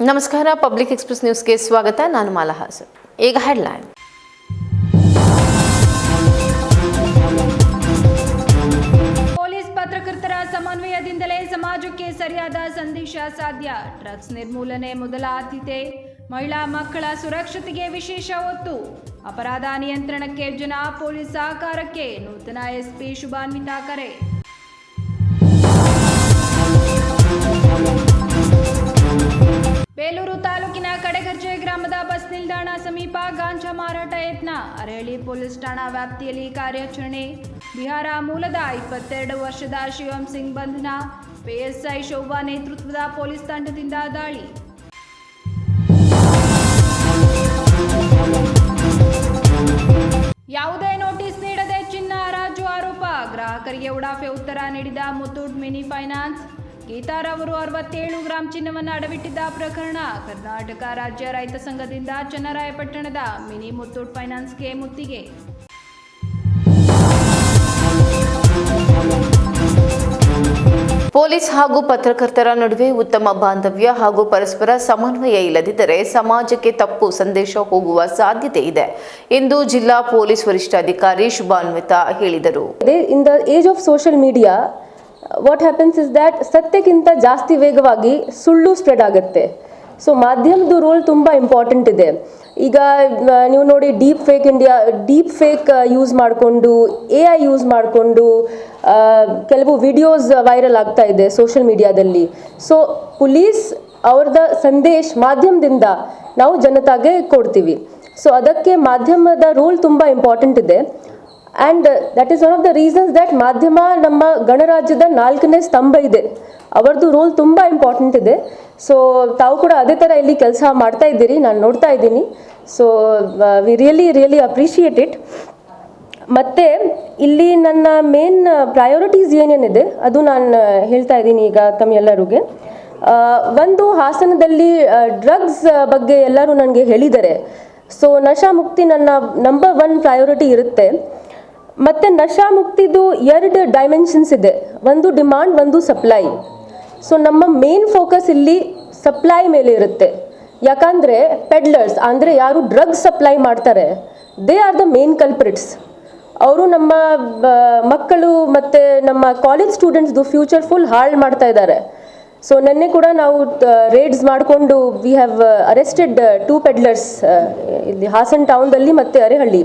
ನಮಸ್ಕಾರ, public express ನ್ಯೂಸ್ಗೆ ಸ್ವಾಗತ. ನಾನು ಮಾಲಾ ಹಾಸನ್. ಈಗ ಹೆಡ್ಲೈನ್. ಪೊಲೀಸ್ ಪತ್ರಕರ್ತರ ಸಮನ್ವಯದಿಂದಲೇ ಸಮಾಜಕ್ಕೆ ಸರಿಯಾದ ಸಂದೇಶ ಸಾಧ್ಯ. ಡ್ರಗ್ಸ್ ನಿರ್ಮೂಲನೆ ಮೊದಲ ಆದ್ಯತೆ. ಮಹಿಳಾ ಮಕ್ಕಳ ಸುರಕ್ಷತೆಗೆ ವಿಶೇಷ ಒತ್ತು. ಅಪರಾಧ ನಿಯಂತ್ರಣಕ್ಕೆ ಜನ ಪೊಲೀಸ್ ಸಹಕಾರಕ್ಕೆ ನೂತನ ಎಸ್ಪಿ ಶುಭಾನ್ವಿತಾ ಕರೆ. ಬೇಲೂರು ತಾಲೂಕಿನ ಕಡೆಗರ್ಜೆ ಗ್ರಾಮದ ಬಸ್ ನಿಲ್ದಾಣ ಸಮೀಪ ಗಾಂಜಾ ಮಾರಾಟ ಯತ್ನ. ಅರಳಿ ಪೊಲೀಸ್ ಠಾಣಾ ವ್ಯಾಪ್ತಿಯಲ್ಲಿ ಕಾರ್ಯಾಚರಣೆ. ಬಿಹಾರ ಮೂಲದ 22 ವರ್ಷದ ಶಿವಂ ಸಿಂಗ್ ಬಂಧನ. ಪಿಎಸ್ಐ ಶೋಭಾ ನೇತೃತ್ವದ ಪೊಲೀಸ್ ತಂಡದಿಂದ ದಾಳಿ. ಯಾವುದೇ ನೋಟಿಸ್ ನೀಡದೆ ಚಿನ್ನ ಹರಾಜು ಆರೋಪ. ಗ್ರಾಹಕರಿಗೆ ಉಡಾಫೆ ಉತ್ತರ ನೀಡಿದ ಮುತ್ತೂಟ್ ಮಿನಿ ಫೈನಾನ್ಸ್. ಗೀತಾರವರು 67 ಗ್ರಾಂ ಚಿನ್ನವನ್ನು ಅಡವಿಟ್ಟಿದ್ದ ಪ್ರಕರಣ. ಕರ್ನಾಟಕ ರಾಜ್ಯ ರೈತ ಸಂಘದಿಂದ ಚನ್ನರಾಯಪಟ್ಟಣದ ಮಿನಿ ಮುತ್ತೂಟ್ ಫೈನಾನ್ಸ್ಗೆ ಮುತ್ತಿಗೆ. ಪೊಲೀಸ್ ಹಾಗೂ ಪತ್ರಕರ್ತರ ನಡುವೆ ಉತ್ತಮ ಬಾಂಧವ್ಯ ಹಾಗೂ ಪರಸ್ಪರ ಸಮನ್ವಯ ಇಲ್ಲದಿದ್ದರೆ ಸಮಾಜಕ್ಕೆ ತಪ್ಪು ಸಂದೇಶ ಹೋಗುವ ಸಾಧ್ಯತೆ ಇದೆ ಎಂದು ಜಿಲ್ಲಾ ಪೊಲೀಸ್ ವರಿಷ್ಠಾಧಿಕಾರಿ ಶುಭಾನ್ವಿತಾ ಹೇಳಿದರು. In the age of social media what happens is that ಸತ್ಯಕ್ಕಿಂತ ಜಾಸ್ತಿ ವೇಗವಾಗಿ ಸುಳ್ಳು ಸ್ಪ್ರೆಡ್ ಆಗುತ್ತೆ. ಸೊ ಮಾಧ್ಯಮದ ರೋಲ್ ತುಂಬ ಇಂಪಾರ್ಟೆಂಟ್ ಇದೆ. ಈಗ ನೀವು ನೋಡಿ ಡೀಪ್ ಫೇಕ್ ಯೂಸ್ ಮಾಡಿಕೊಂಡು AI ಯೂಸ್ ಮಾಡಿಕೊಂಡು ಕೆಲವು ವಿಡಿಯೋಸ್ ವೈರಲ್ ಆಗ್ತಾ ಇದೆ ಸೋಷಿಯಲ್ ಮೀಡಿಯಾದಲ್ಲಿ. ಸೊ ಪೊಲೀಸ್ ಅವ್ರದ್ದು ಸಂದೇಶ ಮಾಧ್ಯಮದಿಂದ ನಾವು ಜನತಾಗೆ ಕೊಡ್ತೀವಿ. ಸೊ ಅದಕ್ಕೆ ಮಾಧ್ಯಮದ ರೋಲ್ ತುಂಬ ಇಂಪಾರ್ಟೆಂಟ್ ಇದೆ. And that is one of the reasons that ಮಾಧ್ಯಮ ನಮ್ಮ ಗಣರಾಜ್ಯದ 4ನೇ ಸ್ತಂಭ ಇದೆ. ಅವರದ್ದು ರೋಲ್ ತುಂಬ ಇಂಪಾರ್ಟೆಂಟ್ ಇದೆ. ಸೊ ತಾವು ಕೂಡ ಅದೇ ಥರ ಇಲ್ಲಿ ಕೆಲಸ ಮಾಡ್ತಾ ಇದ್ದೀರಿ, ನಾನು ನೋಡ್ತಾ ಇದ್ದೀನಿ. So we really appreciate it. ಮತ್ತು ಇಲ್ಲಿ ನನ್ನ ಮೇನ್ ಪ್ರಯಾರಿಟೀಸ್ ಏನೇನಿದೆ ಅದು ನಾನು ಹೇಳ್ತಾ ಇದ್ದೀನಿ ಈಗ ತಮ್ಮೆಲ್ಲರಿಗೆ. ಒಂದು, ಹಾಸನದಲ್ಲಿ ಡ್ರಗ್ಸ್ ಬಗ್ಗೆ ಎಲ್ಲರೂ ನನಗೆ ಹೇಳಿದ್ದಾರೆ. ಸೊ ನಶಾ ಮುಕ್ತಿ ನನ್ನ ನಂಬರ್ 1 ಪ್ರಯಾರಿಟಿ ಇರುತ್ತೆ. ಮತ್ತು ನಶಾ ಮುಕ್ತಿದು 2 ಡೈಮೆನ್ಷನ್ಸ್ ಇದೆ. ಒಂದು ಡಿಮಾಂಡ್, ಒಂದು ಸಪ್ಲೈ. ಸೊ ನಮ್ಮ ಮೇನ್ ಫೋಕಸ್ ಇಲ್ಲಿ ಸಪ್ಲೈ ಮೇಲೆ ಇರುತ್ತೆ. ಯಾಕಂದರೆ ಪೆಡ್ಲರ್ಸ್ ಅಂದರೆ ಯಾರು ಡ್ರಗ್ಸ್ ಸಪ್ಲೈ ಮಾಡ್ತಾರೆ, they are the main culprits. ಅವರು ನಮ್ಮ ಮಕ್ಕಳು ಮತ್ತು ನಮ್ಮ ಕಾಲೇಜ್ ಸ್ಟೂಡೆಂಟ್ಸ್ದು ಫ್ಯೂಚರ್ ಫುಲ್ ಹಾಳು ಮಾಡ್ತಾ ಇದ್ದಾರೆ. ಸೊ ನಿನ್ನೆ ಕೂಡ ನಾವು ರೇಡ್ಸ್ ಮಾಡಿಕೊಂಡು ವಿ ಹ್ಯಾವ್ ಅರೆಸ್ಟೆಡ್ 2 ಪೆಡ್ಲರ್ಸ್ ಇಲ್ಲಿ ಹಾಸನ್ ಟೌನ್ದಲ್ಲಿ ಮತ್ತು ಅರೆಹಳ್ಳಿ.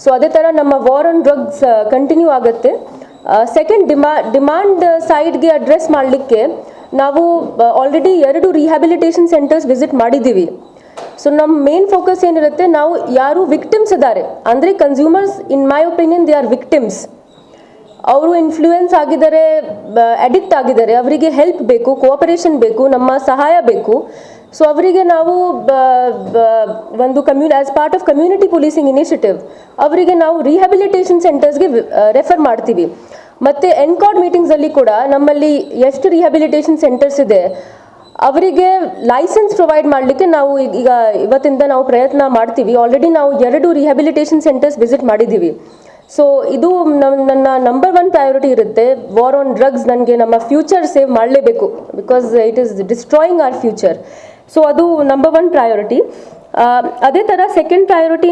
ಸೊ ಅದೇ ಥರ ನಮ್ಮ ವಾರ್ ಆನ್ ಡ್ರಗ್ಸ್ ಕಂಟಿನ್ಯೂ ಆಗುತ್ತೆ. ಸೆಕೆಂಡ್, ಡಿಮಾಂಡ್ ಸೈಡ್ಗೆ ಅಡ್ರೆಸ್ ಮಾಡಲಿಕ್ಕೆ ನಾವು ಆಲ್ರೆಡಿ 2 ರಿಹ್ಯಾಬಿಲಿಟೇಷನ್ ಸೆಂಟರ್ಸ್ ವಿಸಿಟ್ ಮಾಡಿದ್ದೀವಿ. ಸೊ ನಮ್ಮ ಮೇನ್ ಫೋಕಸ್ ಏನಿರುತ್ತೆ, ನಾವು ಯಾರು ವಿಕ್ಟಿಮ್ಸ್ ಇದ್ದಾರೆ ಅಂದರೆ consumers, in my opinion they are victims. ಅವರು ಇನ್ಫ್ಲೂಯೆನ್ಸ್ ಆಗಿದ್ದಾರೆ, ಅಡಿಕ್ಟ್ ಆಗಿದ್ದಾರೆ, ಅವರಿಗೆ ಹೆಲ್ಪ್ ಬೇಕು, ಕೋಆಪರೇಷನ್ ಬೇಕು, ನಮ್ಮ ಸಹಾಯ ಬೇಕು. ಸೊ ಅವರಿಗೆ ನಾವು ಒಂದು as part of community policing initiative ಅವರಿಗೆ ನಾವು ರಿಹ್ಯಾಬಿಲಿಟೇಷನ್ ಸೆಂಟರ್ಸ್ಗೆ ರೆಫರ್ ಮಾಡ್ತೀವಿ. ಮತ್ತು ಎನ್ಕಾರ್ಡ್ ಮೀಟಿಂಗ್ಸಲ್ಲಿ ಕೂಡ ನಮ್ಮಲ್ಲಿ ಎಷ್ಟು ರಿಹ್ಯಾಬಿಲಿಟೇಷನ್ ಸೆಂಟರ್ಸ್ ಇದೆ ಅವರಿಗೆ ಲೈಸೆನ್ಸ್ ಪ್ರೊವೈಡ್ ಮಾಡಲಿಕ್ಕೆ ನಾವು ಈಗ ಇವತ್ತಿಂದ ನಾವು ಪ್ರಯತ್ನ ಮಾಡ್ತೀವಿ. ಆಲ್ರೆಡಿ ನಾವು 2 ರಿಹ್ಯಾಬಿಲಿಟೇಷನ್ ಸೆಂಟರ್ಸ್ ವಿಸಿಟ್ ಮಾಡಿದ್ದೀವಿ. ಸೊ ಇದು ನನ್ನ ನಂಬರ್ 1 ಪ್ರಯಾರಿಟಿ ಇರುತ್ತೆ. ವಾರ್ ಆನ್ ಡ್ರಗ್ಸ್ ನನಗೆ ನಮ್ಮ ಫ್ಯೂಚರ್ ಸೇವ್ ಮಾಡಲೇಬೇಕು, because it is destroying our future. So ಅದು ನಂಬರ್ 1 ಪ್ರಯಾರಿಟಿ. ಅದೇ ಥರ ಸೆಕೆಂಡ್ ಪ್ರಯಾರಿಟಿ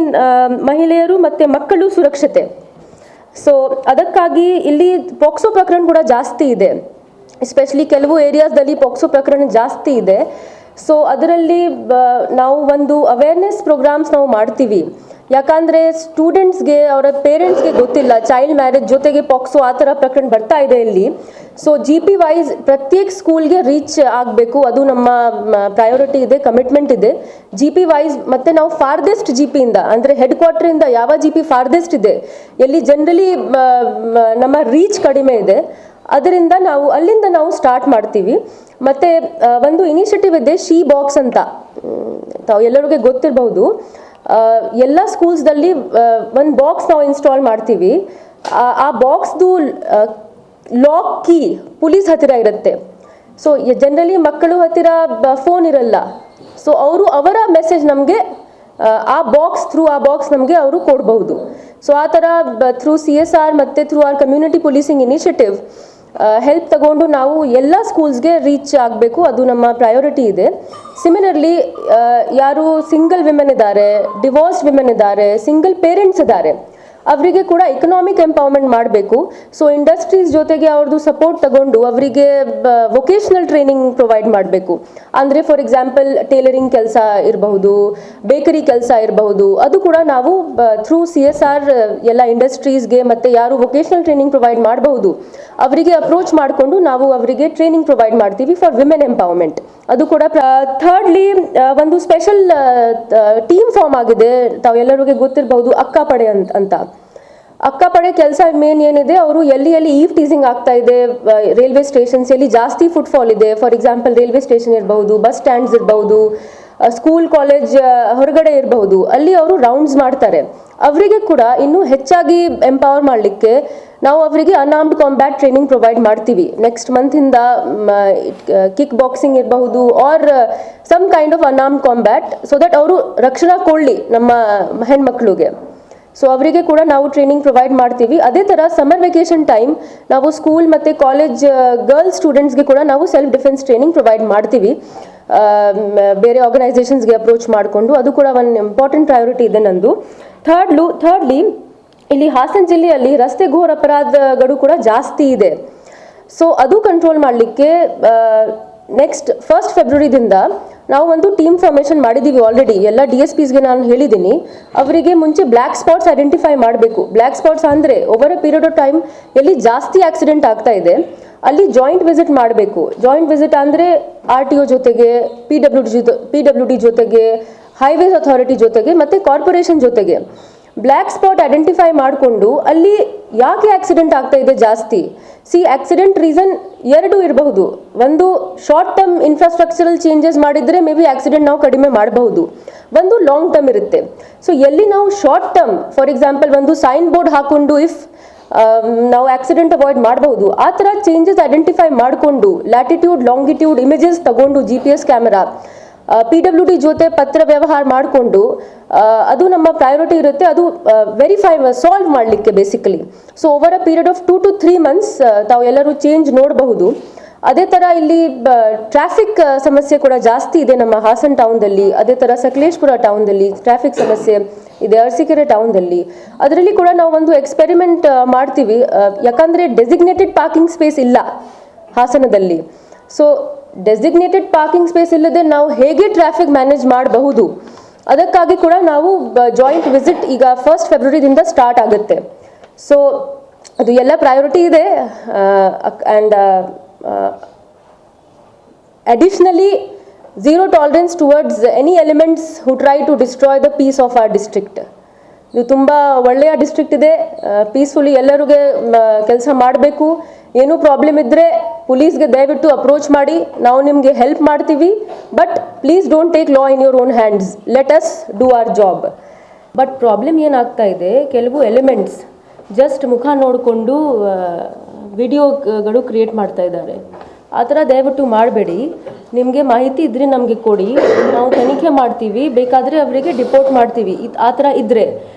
ಮಹಿಳೆಯರು ಮತ್ತು ಮಕ್ಕಳು ಸುರಕ್ಷತೆ. ಸೊ ಅದಕ್ಕಾಗಿ ಇಲ್ಲಿ ಪೋಕ್ಸೋ ಪ್ರಕರಣ ಕೂಡ ಜಾಸ್ತಿ ಇದೆ. ಎಸ್ಪೆಷಲಿ ಕೆಲವು ಏರಿಯಾಸ್ದಲ್ಲಿ ಪೋಕ್ಸೋ ಪ್ರಕರಣ ಜಾಸ್ತಿ ಇದೆ. ಸೊ ಅದರಲ್ಲಿ ನಾವು ಒಂದು ಅವೇರ್ನೆಸ್ ಪ್ರೋಗ್ರಾಮ್ಸ್ ನಾವು ಮಾಡ್ತೀವಿ. ಯಾಕಂದರೆ ಸ್ಟೂಡೆಂಟ್ಸ್ಗೆ ಅವರ ಪೇರೆಂಟ್ಸ್ಗೆ ಗೊತ್ತಿಲ್ಲ ಚೈಲ್ಡ್ ಮ್ಯಾರೇಜ್ ಜೊತೆಗೆ ಪೋಕ್ಸೋ ಆ ಥರ ಪ್ರಕರಣ ಬರ್ತಾ ಇದೆ ಇಲ್ಲಿ. ಸೊ GP ವೈಸ್ ಪ್ರತ್ಯೇಕ ಸ್ಕೂಲ್ಗೆ ರೀಚ್ ಆಗಬೇಕು, ಅದು ನಮ್ಮ ಪ್ರಯಾರಿಟಿ ಇದೆ, ಕಮಿಟ್ಮೆಂಟ್ ಇದೆ. GP ವೈಸ್ ಮತ್ತು ನಾವು ಫಾರ್ದೆಸ್ಟ್ GPಯಿಂದ ಅಂದರೆ ಹೆಡ್ ಕ್ವಾರ್ಟರಿಂದ ಯಾವ GP ಫಾರ್ದೆಸ್ಟ್ ಇದೆ, ಎಲ್ಲಿ ಜನರಲಿ ನಮ್ಮ ರೀಚ್ ಕಡಿಮೆ ಇದೆ, ಅದರಿಂದ ಅಲ್ಲಿಂದ ನಾವು ಸ್ಟಾರ್ಟ್ ಮಾಡ್ತೀವಿ. ಮತ್ತು ಒಂದು ಇನಿಷಿಯೇಟಿವ್ ಇದೆ ಶೀ ಬಾಕ್ಸ್ ಅಂತ, ತಾವು ಎಲ್ಲರಿಗೂ ಗೊತ್ತಿರಬಹುದು. ಎಲ್ಲ ಸ್ಕೂಲ್ಸ್ದಲ್ಲಿ ಒಂದು ಬಾಕ್ಸ್ ನಾವು ಇನ್ಸ್ಟಾಲ್ ಮಾಡ್ತೀವಿ. ಆ ಬಾಕ್ಸ್ದು ಲಾಕ್ ಕೀ ಪೊಲೀಸ್ ಹತ್ತಿರ ಇರುತ್ತೆ. ಸೊ ಜನರಲಿ ಮಕ್ಕಳು ಹತ್ತಿರ ಫೋನ್ ಇರಲ್ಲ. ಸೊ ಅವರ ಮೆಸೇಜ್ ನಮಗೆ ಆ ಬಾಕ್ಸ್ ನಮಗೆ ಅವರು ಕೊಡಬಹುದು. ಸೊ ಆ ಥರ ಥ್ರೂ CSR ಮತ್ತು through our community policing initiative help ತಗೊಂಡು ನಾವು ಎಲ್ಲ ಸ್ಕೂಲ್ಸ್ಗೆ ರೀಚ್ ಆಗಬೇಕು, ಅದು ನಮ್ಮ ಪ್ರಯಾರಿಟಿ ಇದೆ. ಸಿಮಿಲರ್ಲಿ ಯಾರು ಸಿಂಗಲ್ ವಿಮೆನ್ ಇದ್ದಾರೆ, ಡಿವೋರ್ಸ್ಡ್ ವಿಮೆನ್ ಇದ್ದಾರೆ, ಸಿಂಗಲ್ ಪೇರೆಂಟ್ಸ್ ಇದ್ದಾರೆ, ಅವರಿಗೆ ಕೂಡ ಎಕನಾಮಿಕ್ ಎಂಪವರ್ಮೆಂಟ್ ಮಾಡಬೇಕು. ಸೊ ಇಂಡಸ್ಟ್ರೀಸ್ ಜೊತೆಗೆ ಅವ್ರದ್ದು ಸಪೋರ್ಟ್ ತಗೊಂಡು ಅವರಿಗೆ ವೊಕೇಶ್ನಲ್ ಟ್ರೈನಿಂಗ್ ಪ್ರೊವೈಡ್ ಮಾಡಬೇಕು. ಅಂದರೆ ಫಾರ್ ಎಕ್ಸಾಂಪಲ್ ಟೇಲರಿಂಗ್ ಕೆಲಸ ಇರಬಹುದು, ಬೇಕರಿ ಕೆಲಸ ಇರಬಹುದು, ಅದು ಕೂಡ ನಾವು ಥ್ರೂ CSR ಎಲ್ಲ ಇಂಡಸ್ಟ್ರೀಸ್ಗೆ ಮತ್ತು ಯಾರು ವೊಕೇಶ್ನಲ್ ಟ್ರೈನಿಂಗ್ ಪ್ರೊವೈಡ್ ಮಾಡಬಹುದು ಅವರಿಗೆ ಅಪ್ರೋಚ್ ಮಾಡಿಕೊಂಡು ನಾವು ಅವರಿಗೆ ಟ್ರೈನಿಂಗ್ ಪ್ರೊವೈಡ್ ಮಾಡ್ತೀವಿ ಫಾರ್ ವಿಮೆನ್ ಎಂಪವರ್ಮೆಂಟ್. ಅದು ಕೂಡ ಥರ್ಡ್ಲಿ ಒಂದು ಸ್ಪೆಷಲ್ ಟೀಮ್ ಫಾರ್ಮ್ ಆಗಿದೆ, ತಾವೆಲ್ಲರಿಗೂ ಗೊತ್ತಿರಬಹುದು ಅಕ್ಕಾಪಡೆ ಅಂತ. ಅಕ್ಕಾಪಡೆ ಕೆಲಸ ಮೇನ್ ಏನಿದೆ, ಅವರು ಎಲ್ಲಿ ಈವ್ ಟೀಸಿಂಗ್ ಆಗ್ತಾ ಇದೆ, ರೈಲ್ವೆ ಸ್ಟೇಷನ್ಸ್ ಎಲ್ಲಿ ಜಾಸ್ತಿ ಫುಟ್ಫಾಲ್ ಇದೆ, ಫಾರ್ ಎಕ್ಸಾಂಪಲ್ ರೈಲ್ವೆ ಸ್ಟೇಷನ್ ಇರಬಹುದು, ಬಸ್ ಸ್ಟ್ಯಾಂಡ್ಸ್ ಇರಬಹುದು, ಸ್ಕೂಲ್ ಕಾಲೇಜ್ ಹೊರಗಡೆ ಇರಬಹುದು, ಅಲ್ಲಿ ಅವರು ರೌಂಡ್ಸ್ ಮಾಡ್ತಾರೆ. ಅವರಿಗೆ ಕೂಡ ಇನ್ನೂ ಹೆಚ್ಚಾಗಿ ಎಂಪವರ್ ಮಾಡಲಿಕ್ಕೆ ನಾವು ಅವರಿಗೆ ಅನ್ಆರ್ಮ್ಡ್ ಕಾಂಬ್ಯಾಟ್ ಟ್ರೈನಿಂಗ್ ಪ್ರೊವೈಡ್ ಮಾಡ್ತೀವಿ. ನೆಕ್ಸ್ಟ್ ಮಂತಿಂದ ಕಿಕ್ ಬಾಕ್ಸಿಂಗ್ ಇರಬಹುದು or some kind of unarmed combat, so that ಅವರು ರಕ್ಷಣಾ ಕೊಳ್ಳಿ ನಮ್ಮ ಹೆಣ್ಮಕ್ಳಿಗೆ. ಸೊ ಅವರಿಗೆ ಕೂಡ ನಾವು ಟ್ರೈನಿಂಗ್ ಪ್ರೊವೈಡ್ ಮಾಡ್ತೀವಿ. ಅದೇ ಥರ ಸಮ್ಮರ್ ವೆಕೇಷನ್ ಟೈಮ್ ನಾವು ಸ್ಕೂಲ್ ಮತ್ತು ಕಾಲೇಜ್ ಗರ್ಲ್ಸ್ ಸ್ಟೂಡೆಂಟ್ಸ್ಗೆ ಕೂಡ ನಾವು ಸೆಲ್ಫ್ ಡಿಫೆನ್ಸ್ ಟ್ರೈನಿಂಗ್ ಪ್ರೊವೈಡ್ ಮಾಡ್ತೀವಿ, ಬೇರೆ ಆರ್ಗನೈಸೇಷನ್ಸ್ಗೆ ಅಪ್ರೋಚ್ ಮಾಡಿಕೊಂಡು. ಅದು ಕೂಡ ಒಂದು ಇಂಪಾರ್ಟೆಂಟ್ ಪ್ರಯಾರಿಟಿ ಇದೆ ನಂದು. ಥರ್ಡ್ಲಿ ಇಲ್ಲಿ ಹಾಸನ ಜಿಲ್ಲೆಯಲ್ಲಿ ರಸ್ತೆ ಘೋರ ಅಪರಾಧಗಳು ಕೂಡ ಜಾಸ್ತಿ ಇದೆ. ಸೊ ಅದು ಕಂಟ್ರೋಲ್ ಮಾಡಲಿಕ್ಕೆ ನೆಕ್ಸ್ಟ್ 1st ಫೆಬ್ರವರಿದಿಂದ ನಾವು ಒಂದು ಟೀಮ್ ಫಾರ್ಮೇಷನ್ ಮಾಡಿದ್ದೀವಿ ಆಲ್ರೆಡಿ. ಎಲ್ಲ DSPsಗೆ ನಾನು ಹೇಳಿದ್ದೀನಿ, ಅವರಿಗೆ ಮುಂಚೆ ಬ್ಲ್ಯಾಕ್ ಸ್ಪಾಟ್ಸ್ ಐಡೆಂಟಿಫೈ ಮಾಡಬೇಕು. ಬ್ಲ್ಯಾಕ್ ಸ್ಪಾಟ್ಸ್ ಅಂದರೆ over A period of time ಎಲ್ಲಿ ಜಾಸ್ತಿ ಆಕ್ಸಿಡೆಂಟ್ ಆಗ್ತಾ ಇದೆ ಅಲ್ಲಿ ಜಾಯಿಂಟ್ ವಿಸಿಟ್ ಮಾಡಬೇಕು. ಜಾಯಿಂಟ್ ವಿಸಿಟ್ ಅಂದರೆ RTO ಜೊತೆಗೆ, PWD ಜೊತೆಗೆ, ಹೈವೇಸ್ ಅಥಾರಿಟಿ ಜೊತೆಗೆ ಮತ್ತು ಕಾರ್ಪೊರೇಷನ್ ಜೊತೆಗೆ ಬ್ಲ್ಯಾಕ್ ಸ್ಪಾಟ್ ಐಡೆಂಟಿಫೈ ಮಾಡಿಕೊಂಡು ಅಲ್ಲಿ ಯಾಕೆ ಆಕ್ಸಿಡೆಂಟ್ ಆಗ್ತಾ ಇದೆ ಜಾಸ್ತಿ. ಆಕ್ಸಿಡೆಂಟ್ ರೀಸನ್ 2 ಇರಬಹುದು. ಒಂದು ಶಾರ್ಟ್ ಟರ್ಮ್ ಇನ್ಫ್ರಾಸ್ಟ್ರಕ್ಚರಲ್ ಚೇಂಜಸ್ ಮಾಡಿದರೆ ಮೇ ಬಿ ಆಕ್ಸಿಡೆಂಟ್ ನಾವು ಕಡಿಮೆ ಮಾಡಬಹುದು. ಒಂದು ಲಾಂಗ್ ಟರ್ಮ್ ಇರುತ್ತೆ. ಸೊ ಎಲ್ಲಿ ನಾವು ಶಾರ್ಟ್ ಟರ್ಮ್ ಫಾರ್ ಎಕ್ಸಾಂಪಲ್ ಒಂದು ಸೈನ್ ಬೋರ್ಡ್ ಹಾಕೊಂಡು ಇಫ್ ನಾವು ಆಕ್ಸಿಡೆಂಟ್ ಅವಾಯ್ಡ್ ಮಾಡಬಹುದು, ಆ ಥರ ಚೇಂಜಸ್ ಐಡೆಂಟಿಫೈ ಮಾಡಿಕೊಂಡು ಲ್ಯಾಟಿಟ್ಯೂಡ್ ಲಾಂಗಿಟ್ಯೂಡ್ ಇಮೇಜಸ್ ತಗೊಂಡು GPS ಕ್ಯಾಮೆರಾ PWD ಜೊತೆ ಪತ್ರ ವ್ಯವಹಾರ ಮಾಡಿಕೊಂಡು ಅದು ನಮ್ಮ ಪ್ರಯಾರಿಟಿ ಇರುತ್ತೆ. ಅದು ವೆರಿಫೈ ಸಾಲ್ವ್ ಮಾಡಲಿಕ್ಕೆ basically. So over a period of 2 to 3 months ತಾವು ಎಲ್ಲರೂ ಚೇಂಜ್ ನೋಡಬಹುದು. ಅದೇ ಥರ ಇಲ್ಲಿ ಟ್ರಾಫಿಕ್ ಸಮಸ್ಯೆ ಕೂಡ ಜಾಸ್ತಿ ಇದೆ ನಮ್ಮ ಹಾಸನ ಟೌನ್ದಲ್ಲಿ. ಅದೇ ಥರ ಸಕಲೇಶ್ಪುರ ಟೌನ್ದಲ್ಲಿ ಟ್ರಾಫಿಕ್ ಸಮಸ್ಯೆ ಇದೆ, ಅರಸೀಕೆರೆ ಟೌನ್ದಲ್ಲಿ. ಅದರಲ್ಲಿ ಕೂಡ ನಾವು ಒಂದು ಎಕ್ಸ್ಪೆರಿಮೆಂಟ್ ಮಾಡ್ತೀವಿ, ಯಾಕಂದರೆ ಡೆಸಿಗ್ನೇಟೆಡ್ ಪಾರ್ಕಿಂಗ್ ಸ್ಪೇಸ್ ಇಲ್ಲ ಹಾಸನದಲ್ಲಿ. ಸೊ ಡೆಸಿಗ್ನೇಟೆಡ್ ಪಾರ್ಕಿಂಗ್ ಸ್ಪೇಸ್ ಇಲ್ಲದೆ ನಾವು ಹೇಗೆ ಟ್ರಾಫಿಕ್ ಮ್ಯಾನೇಜ್ ಮಾಡಬಹುದು, ಅದಕ್ಕಾಗಿ ಕೂಡ ನಾವು ಜಾಯಿಂಟ್ ವಿಸಿಟ್ ಈಗ 1st ಫೆಬ್ರವರಿದಿಂದ ಸ್ಟಾರ್ಟ್ ಆಗುತ್ತೆ. ಸೊ ಅದು ಎಲ್ಲ ಪ್ರಯಾರಿಟಿ ಇದೆ. And additionally, zero tolerance towards any elements who try to destroy the peace of our district. ಇದು ತುಂಬ ಒಳ್ಳೆಯ ಡಿಸ್ಟ್ರಿಕ್ಟ್ ಇದೆ, ಪೀಸ್ಫುಲಿ ಎಲ್ಲರಿಗೆ ಕೆಲಸ ಮಾಡಬೇಕು. ಏನೂ ಪ್ರಾಬ್ಲಮ್ ಇದ್ದರೆ ಪೊಲೀಸ್ಗೆ ದಯವಿಟ್ಟು ಅಪ್ರೋಚ್ ಮಾಡಿ, ನಾವು ನಿಮಗೆ ಹೆಲ್ಪ್ ಮಾಡ್ತೀವಿ. But please don't take law in your own hands, let us do our job. But problem ಏನಾಗ್ತಾ ಇದೆ, ಕೆಲವು ಎಲಿಮೆಂಟ್ಸ್ ಜಸ್ಟ್ ಮುಖ ನೋಡಿಕೊಂಡು ವಿಡಿಯೋಗಳು ಕ್ರಿಯೇಟ್ ಮಾಡ್ತಾ ಇದ್ದಾರೆ. ಆ ಥರ ದಯವಿಟ್ಟು ಮಾಡಬೇಡಿ. ನಿಮಗೆ ಮಾಹಿತಿ ಇದ್ದರೆ ನಮಗೆ ಕೊಡಿ, ನಾವು ತನಿಖೆ ಮಾಡ್ತೀವಿ, ಬೇಕಾದರೆ ಅವರಿಗೆ ಡಿಪೋರ್ಟ್ ಮಾಡ್ತೀವಿ ಆ ಥರ ಇದ್ದರೆ.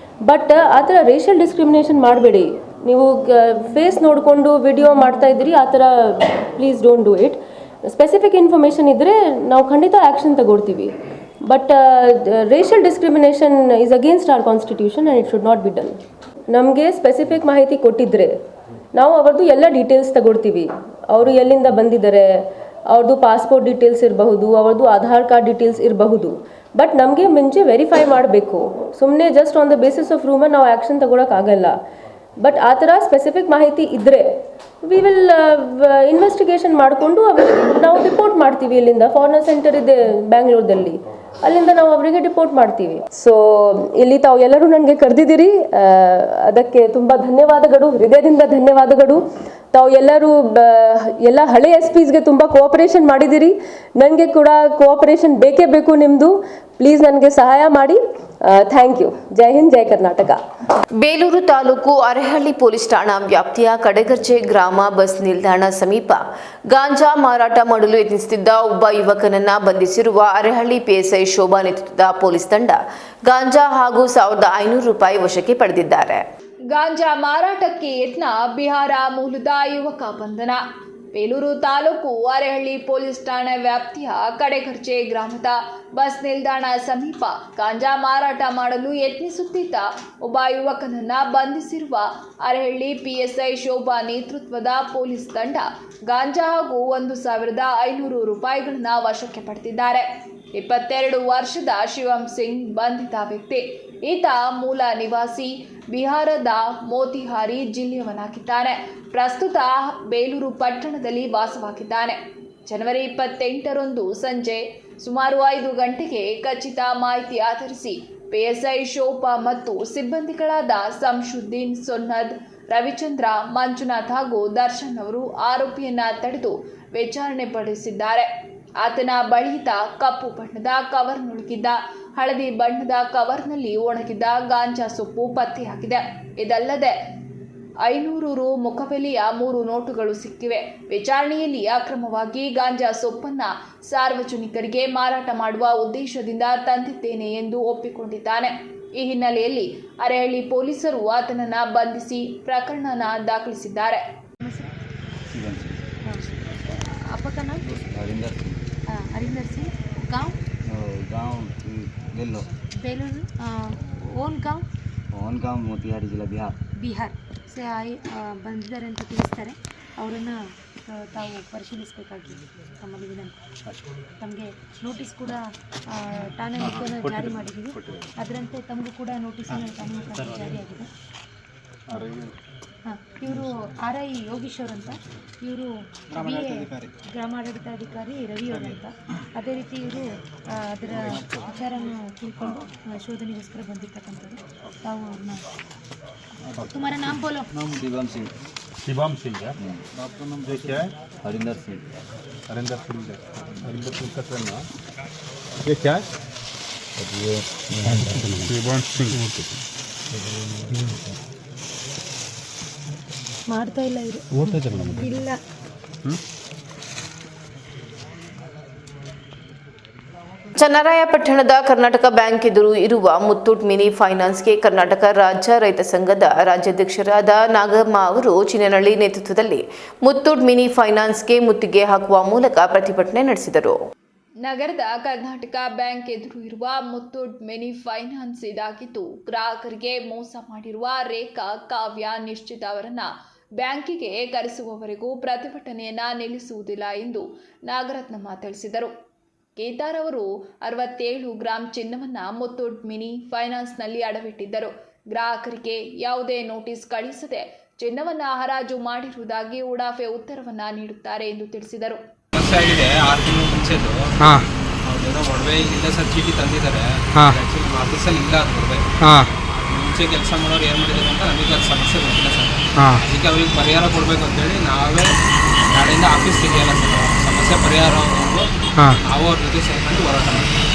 ಬಟ್ ಆ ಥರ ರೇಷಿಯಲ್ ಡಿಸ್ಕ್ರಿಮಿನೇಷನ್ ಮಾಡಬೇಡಿ. ನೀವು ಫೇಸ್ ನೋಡಿಕೊಂಡು ವಿಡಿಯೋ ಮಾಡ್ತಾ ಇದ್ದೀರಿ, ಆ ಥರ please don't do it. Specific information ಇದ್ದರೆ ನಾವು ಖಂಡಿತ ಆ್ಯಕ್ಷನ್ ತಗೊಳ್ತೀವಿ. But racial discrimination is against our constitution and it should not be done. ನಮಗೆ ಸ್ಪೆಸಿಫಿಕ್ ಮಾಹಿತಿ ಕೊಟ್ಟಿದ್ದರೆ ನಾವು ಅವ್ರದ್ದು ಎಲ್ಲ ಡೀಟೇಲ್ಸ್ ತಗೊಳ್ತೀವಿ. ಅವರು ಎಲ್ಲಿಂದ ಬಂದಿದ್ದಾರೆ, ಅವ್ರದ್ದು ಪಾಸ್ಪೋರ್ಟ್ ಡೀಟೇಲ್ಸ್ ಇರಬಹುದು, ಅವ್ರದ್ದು ಆಧಾರ್ ಕಾರ್ಡ್ ಡೀಟೇಲ್ಸ್ ಇರಬಹುದು. ಬಟ್ ನಮಗೆ ಮುಂಚೆ ವೆರಿಫೈ ಮಾಡಬೇಕು. ಸುಮ್ಮನೆ just on the basis of rumour ನಾವು ಆ್ಯಕ್ಷನ್ ತಗೊಳಕ್ಕಾಗಲ್ಲ. ಬಟ್ ಆ ಥರ ಸ್ಪೆಸಿಫಿಕ್ ಮಾಹಿತಿ ಇದ್ದರೆ ವಿ ವಿಲ್ ಇನ್ವೆಸ್ಟಿಗೇಷನ್ ಮಾಡಿಕೊಂಡು ಅವರಿಗೆ ನಾವು ಡಿಪೋರ್ಟ್ ಮಾಡ್ತೀವಿ. ಇಲ್ಲಿಂದ ಫಾರಿನರ್ ಸೆಂಟರ್ ಇದೆ ಬ್ಯಾಂಗ್ಳೂರ್ದಲ್ಲಿ, ಅಲ್ಲಿಂದ ನಾವು ಅವರಿಗೆ ಡಿಪೋರ್ಟ್ ಮಾಡ್ತೀವಿ. ಸೊ ಇಲ್ಲಿ ತಾವು ಎಲ್ಲರೂ ನನಗೆ ಕರೆದಿದ್ದೀರಿ, ಅದಕ್ಕೆ ತುಂಬ ಧನ್ಯವಾದಗಳು, ಹೃದಯದಿಂದ ಧನ್ಯವಾದಗಳು. ತಾವು ಎಲ್ಲರೂ ಎಲ್ಲ ಹಳೆ SPsಗೆ ತುಂಬ ಕೋಆಪರೇಷನ್ ಮಾಡಿದ್ದೀರಿ. ನನಗೆ ಕೂಡ ಕೋಆಪರೇಷನ್ ಬೇಕೇ ಬೇಕು ನಿಮ್ಮದು. ಪ್ಲೀಸ್ ನನಗೆ ಸಹಾಯ ಮಾಡಿ. Thank you. ಜೈ ಹಿಂದ್, ಜೈ ಕರ್ನಾಟಕ. ಬೇಲೂರು ತಾಲೂಕು ಅರೆಹಳ್ಳಿ ಪೊಲೀಸ್ ಠಾಣಾ ವ್ಯಾಪ್ತಿಯ ಕಡೆಗರ್ಜೆ ಗ್ರಾಮ ಬಸ್ ನಿಲ್ದಾಣ ಸಮೀಪ ಗಾಂಜಾ ಮಾರಾಟ ಮಾಡಲು ಯತ್ನಿಸುತ್ತಿದ್ದ ಒಬ್ಬ ಯುವಕನನ್ನ ಬಂಧಿಸಿರುವ ಅರೆಹಳ್ಳಿ PSI ಶೋಭಾ ನೇತೃತ್ವದ ಪೊಲೀಸ್ ತಂಡ ಗಾಂಜಾ ಹಾಗೂ 1500 ರೂಪಾಯಿ ವಶಕ್ಕೆ ಪಡೆದಿದ್ದಾರೆ. ಗಾಂಜಾ ಮಾರಾಟಕ್ಕೆ ಯತ್ನ, ಬಿಹಾರ ಮೂಲದ ಯುವಕ ಬಂಧನ. ಬೇಲೂರು ತಾಲೂಕು ಅರೆಹಳ್ಳಿ ಪೊಲೀಸ್ ಠಾಣೆ ವ್ಯಾಪ್ತಿಯ ಕಡೆಖರ್ಚೆ ಗ್ರಾಮದ ಬಸ್ ನಿಲ್ದಾಣ ಸಮೀಪ ಗಾಂಜಾ ಮಾರಾಟ ಮಾಡಲು ಯತ್ನಿಸುತ್ತಿದ್ದ ಒಬ್ಬ ಯುವಕನನ್ನ ಬಂಧಿಸಿರುವ ಅರೆಹಳ್ಳಿ ಪಿಎಸ್ಐ ಶೋಭಾ ನೇತೃತ್ವದ ಪೊಲೀಸ್ ತಂಡ ಗಾಂಜಾ ಹಾಗೂ 1,500 ರೂಪಾಯಿಗಳನ್ನ ವಶಕ್ಕೆ ಪಡೆದಿದ್ದಾರೆ. 22 ವರ್ಷದ ಶಿವಂ ಸಿಂಗ್ ಬಂಧಿತ ವ್ಯಕ್ತಿ. ಈತ ಮೂಲ ನಿವಾಸಿ ಬಿಹಾರದ ಮೋತಿಹಾರಿ ಜಿಲ್ಲೆಯವನಾಗಿದ್ದಾನೆ. ಪ್ರಸ್ತುತ ಬೇಲೂರು ಪಟ್ಟಣದಲ್ಲಿ ವಾಸವಾಗಿದ್ದಾನೆ. ಜನವರಿ 28ರಂದು ಸಂಜೆ ಸುಮಾರು 5 ಗಂಟೆಗೆ ಖಚಿತ ಮಾಹಿತಿ ಆಧರಿಸಿ ಪಿಎಸ್ಐ ಶೋಭಾ ಮತ್ತು ಸಿಬ್ಬಂದಿಗಳಾದ ಸಂಶುದ್ದೀನ್, ಸೊನ್ನದ್, ರವಿಚಂದ್ರ, ಮಂಜುನಾಥ್ ಹಾಗೂ ದರ್ಶನ್ ಅವರು ಆರೋಪಿಯನ್ನ ತಡೆದು ವಿಚಾರಣೆ ಪಡಿಸಿದ್ದಾರೆ. ಆತನ ಬಳಿಯಿದ್ದ ಕಪ್ಪು ಬಣ್ಣದ ಕವರ್ನೊಳಗಿದ್ದ ಹಳದಿ ಬಣ್ಣದ ಕವರ್ನಲ್ಲಿ ಒಣಗಿದ ಗಾಂಜಾ ಸೊಪ್ಪು ಪತ್ತೆಯಾಗಿದೆ. ಇದಲ್ಲದೆ 500 ರು ಮುಖಬೆಲೆಯ 3 ನೋಟುಗಳು ಸಿಕ್ಕಿವೆ. ವಿಚಾರಣೆಯಲ್ಲಿ ಅಕ್ರಮವಾಗಿ ಗಾಂಜಾ ಸೊಪ್ಪನ್ನ ಸಾರ್ವಜನಿಕರಿಗೆ ಮಾರಾಟ ಮಾಡುವ ಉದ್ದೇಶದಿಂದ ತಂದಿದ್ದೇನೆ ಎಂದು ಒಪ್ಪಿಕೊಂಡಿದ್ದಾನೆ. ಈ ಹಿನ್ನೆಲೆಯಲ್ಲಿ ಅರೆಹಳ್ಳಿ ಪೊಲೀಸರು ಆತನನ್ನ ಬಂಧಿಸಿ ಪ್ರಕರಣನ ದಾಖಲಿಸಿದ್ದಾರೆ. आपका नाम? हरिंदर सिंह. गाँव बेलो बेलूर. ओन गाँव मोतिहारी जिला ಬಿಹಾರ್ से ಆಗಿ ಬಂದಿದ್ದಾರೆ ಅಂತ ತಿಳಿಸ್ತಾರೆ. ಅವರನ್ನು ತಾವು ಪರಿಶೀಲಿಸಬೇಕಾಗಿ ತಮ್ಮಲ್ಲಿ ವಿನಂತಿ. ತಮಗೆ ನೋಟಿಸ್ ಕೂಡ ಠಾಣೆ ಮುಖೇನ ಜಾರಿ ಮಾಡಿದ್ದೀವಿ. ಅದರಂತೆ ತಮಗೂ ಕೂಡ ನೋಟಿಸನ್ನು ಠಾಣೆ ಮುಖೇನ ಜಾರಿಯಾಗಿದೆ. ಇವರು RI ಯೋಗೀಶ್ವರ್ ಅಂತ, ಇವರು ಗ್ರಾಮಾಡಳಿತಾಧಿಕಾರಿ ರವಿಯವರಂತ. ಅದೇ ರೀತಿ ಇವರು ಅದರ ವಿಚಾರವನ್ನು ತಿಳ್ಕೊಂಡು ಶೋಧನೆಗೋಸ್ಕರ ಬಂದಿರ್ತಕ್ಕಂಥದ್ದು. ತಾವು ಅವ್ರನ್ನ तुम्हारा नाम बोलो. नाम शिवम सिंह. शिवम सिंह है. आपका नाम ये क्या है? हरिंदर सिंह. हरिंदर सिंह है. हरिंदर सिंह का सर नाम. ये क्या है? ये शिवम सिंह. ಮಾಡ್ತಾ ಇಲ್ಲ ಇವರು. ಓದ್ತಾ ಇದ್ದಾರೆ ನಮಗೆ. ಇಲ್ಲ. ಚನ್ನರಾಯಪಟ್ಟಣದ ಕರ್ನಾಟಕ ಬ್ಯಾಂಕ್ ಎದುರು ಇರುವ ಮುತ್ತೂಟ್ ಮಿನಿ ಫೈನಾನ್ಸ್ಗೆ ಕರ್ನಾಟಕ ರಾಜ್ಯ ರೈತ ಸಂಘದ ರಾಜ್ಯಾಧ್ಯಕ್ಷರಾದ ನಾಗಮ್ಮ ಅವರು ಚಿನ್ನನಹಳ್ಳಿ ನೇತೃತ್ವದಲ್ಲಿ ಮುತ್ತೂಟ್ ಮಿನಿ ಫೈನಾನ್ಸ್ಗೆ ಮುತ್ತಿಗೆ ಹಾಕುವ ಮೂಲಕ ಪ್ರತಿಭಟನೆ ನಡೆಸಿದರು. ನಗರದ ಕರ್ನಾಟಕ ಬ್ಯಾಂಕ್ ಎದುರು ಇರುವ ಮುತ್ತೂಟ್ ಮಿನಿ ಫೈನಾನ್ಸ್ ಇದಾಗಿದ್ದು, ಗ್ರಾಹಕರಿಗೆ ಮೋಸ ಮಾಡಿರುವ ರೇಖಾ, ಕಾವ್ಯ, ನಿಶ್ಚಿತ ಅವರನ್ನ ಬ್ಯಾಂಕಿಗೆ ಕರೆಸುವವರೆಗೂ ಪ್ರತಿಭಟನೆಯನ್ನ ನಿಲ್ಲಿಸುವುದಿಲ್ಲ ಎಂದು ನಾಗರತ್ನಮ್ಮ ತಿಳಿಸಿದರು. ಗೀತಾರವರು 67 ಗ್ರಾಂ ಚಿನ್ನವನ್ನ ಮುತ್ತೂಟ್ ಮಿನಿ ಫೈನಾನ್ಸ್ನಲ್ಲಿ ಅಡವಿಟ್ಟಿದ್ದರು. ಗ್ರಾಹಕರಿಗೆ ಯಾವುದೇ ನೋಟಿಸ್ ಕಳಿಸದೆ ಚಿನ್ನವನ್ನ ಹರಾಜು ಮಾಡಿರುವುದಾಗಿ ಉಡಾಫೆ ಉತ್ತರವನ್ನ ನೀಡುತ್ತಾರೆ ಎಂದು ತಿಳಿಸಿದರು. ಆಗಿದೆ 6 ತಿಂಗಳು ಮುಂಚೆದು ಅವ್ರದ್ದೇನೋ ಒಡವೆ ಇಲ್ಲ ಸರ್, ಚೀಟಿ ತಂದಿದ್ದಾರೆ. ಆ್ಯಕ್ಚುಲಿ ಆಫೀಸಲ್ಲಿ ಇಲ್ಲ ಅದು ಒಡವೆ. ಮುಂಚೆ ಕೆಲಸ ಮಾಡೋರು ಏನು ಮಾಡಿದ್ದಾರೆ ಅಂತ ನಮಗೆ ಅದು ಸಮಸ್ಯೆ ಗೊತ್ತಿಲ್ಲ ಸರ್. ಅದಕ್ಕೆ ಅವ್ರಿಗೆ ಪರಿಹಾರ ಕೊಡಬೇಕು ಅಂತೇಳಿ ನಾವೇ ನಾಳೆಯಿಂದ ಆಫೀಸ್ ತೆಗೆಯಲ್ಲ ಸರ್. ಸಮಸ್ಯೆ ಪರಿಹಾರ ನಾವು ಅವ್ರ ಜೊತೆ ಸೇರ್ಕೊಂಡು ಹೋರಾಟ ಮಾಡ್ತೀವಿ.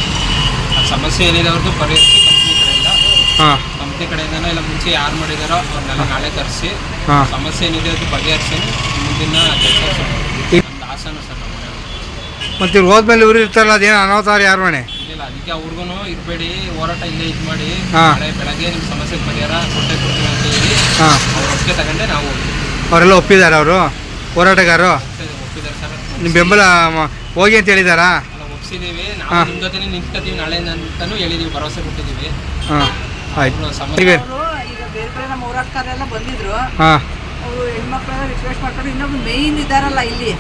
ಆ ಸಮಸ್ಯೆ ಏನಿದೆ ಅವ್ರದ್ದು ಪರಿಹರಿಸಿ ಕಂಪ್ನಿ ಕಡೆಯಿಂದನೋ ಇಲ್ಲ ಮುಂಚೆ ಯಾರು ಮಾಡಿದಾರೋ ಅವ್ರನ್ನೆಲ್ಲ ನಾಳೆ ಕರೆಸಿ ಸಮಸ್ಯೆ ಏನಿದೆ ಅದು ಬಗೆಹರಿಸಿ ಮುಂದಿನ ಕೆಲಸ ನಮ್ದು ಆಸನ ಸರ್. ನಾವು ಮತ್ತೆ ಇವ್ರು ಹೋದ್ಮೇಲೆ ಇವ್ರು ಇರ್ತಾರಲ್ಲ, ಅದೇನು ಅನಾಹುತ ಯಾರು ಮನೆ ಇಲ್ಲ, ಅದಕ್ಕೆ ಅವ್ರಿಗೂ ಇರಬೇಡಿ, ಹೋರಾಟ ಇಲ್ಲೇ ಇದು ಮಾಡಿ ನಾಳೆ ಬೆಳಗ್ಗೆ ನಿಮ್ಮ ಸಮಸ್ಯೆ ಪರಿಹಾರ ಕೊಡ್ತೀವಿ ಅಂತ ಹೇಳಿ ಅವ್ರ ಒಪ್ಪಿಗೆ ತಗೊಂಡೆ ನಾವು ಅವರೆಲ್ಲ ಒಪ್ಪಿದ್ದಾರೆ. ಅವರು ಹೋರಾಟಗಾರರು ಒಪ್ಪಿದ್ದಾರೆ ಸರ್. ನಿಮ್ಮ ಬೆಂಬಲ ಹೋಗಿ ಅಂತ ಹೇಳಿದಾರಾ? ಒಪ್ಸಿದ್ದೀವಿ, ನಾವು ನಿಮ್ಮ ಜೊತೆ ನಿಂತ್ಕೊತೀವಿ ನಾಳೆ ಅಂತಾನು ಹೇಳಿದೀವಿ, ಭರವಸೆ ಕೊಟ್ಟಿದ್ದೀವಿ. ಆಯ್ತು. ಈಗ ಬೇರೆ ಕಡೆ ನಮ್ಮ ಹೋರಾಟಗಾರೆಲ್ಲ ಬಂದಿದ್ರು. ಅವರು ಹೆಣ್ಮಕ್ಳೆಲ್ಲ ರಿಕ್ವೆಸ್ಟ್ ಮಾಡ್ಕೊಂಡು ಇನ್ನೊಬ್ರು ಮೇಯ್ನ್ ಇದ್ದಾರಲ್ಲ ಇಲ್ಲಿ,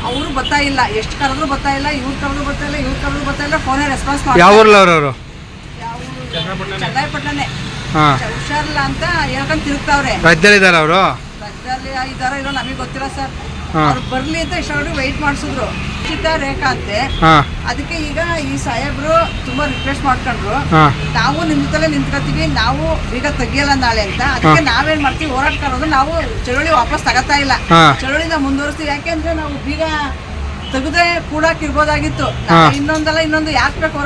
ಅವರು ಬರ್ತಾ ಇಲ್ಲ. ಎಷ್ಟು ಕರೆದ್ರು ಬರ್ತಾ ಇಲ್ಲ, ಇವ್ರು ಕರೆದ್ರು ಬರ್ತಾ ಇಲ್ಲ, ಇವ್ರು ಕರೆದ್ರು ಬರ್ತಾ ಇಲ್ಲ, ಫೋನೇ ರೆಸ್ಪಾನ್ಸ್ ಮಾಡಿ. ಯಾವ ಊರ್ಲ ಅವರು? ಚನ್ನರಾಯಪಟ್ಟಣನೇ. ಹುಷಾರಿಲ್ಲ ಅಂತ ಹೇಳ್ಕೊಂಡು ತಿರುಗ್ತಾವ್ರೆ. ರಾಜ್ಯದಲ್ಲಿ ಇದ್ದಾರೆ ಅವರು? ರಾಜ್ಯದಲ್ಲಿ ಇದ್ದಾರೋ ಇರೋ ನಮಗೆ ಗೊತ್ತಿಲ್ಲ ಸರ್. ಅವ್ರು ಬರ್ಲಿ ಅಂತ ಇಷ್ಟೊಂದು ವೆಯ್ಟ್ ಮಾಡಿಸಿದ್ರು. ರೇಖಾ ಅಂತೆ. ಅದಕ್ಕೆ ಈಗ ಈ ಸಾಹೇಬ್ರು ತುಂಬಾ ರಿಕ್ವೆಸ್ಟ್ ಮಾಡ್ಕೊಂಡ್ರು, ನಾವು ನಿಮ್ ಜೊತೆ ನಿಂತ್ಕೊತೀವಿ, ನಾವು ಬೀಗ ತೆಗಿಯಲ್ಲ ನಾಳೆ ಅಂತ. ಅದಕ್ಕೆ ನಾವೇನ್ ಮಾಡ್ತೀವಿ, ಹೋರಾಟಗಾರರು ನಾವು ಚಳುವಳಿ ವಾಪಸ್ ತಗೋತಾ ಇಲ್ಲ, ಚಳುವಳಿನ ಮುಂದುವರಿಸ್ತೀವಿ. ಯಾಕೆಂದ್ರೆ ನಾವು ಬೀಗ ತೆಗೆದ್ರೆ ಕೂಡಾಕಿರ್ಬೋದಾಗಿತ್ತು. ಇನ್ನೊಂದಲ್ಲ ಇನ್ನೊಂದು ಯಾಕೆ ಬೇಕು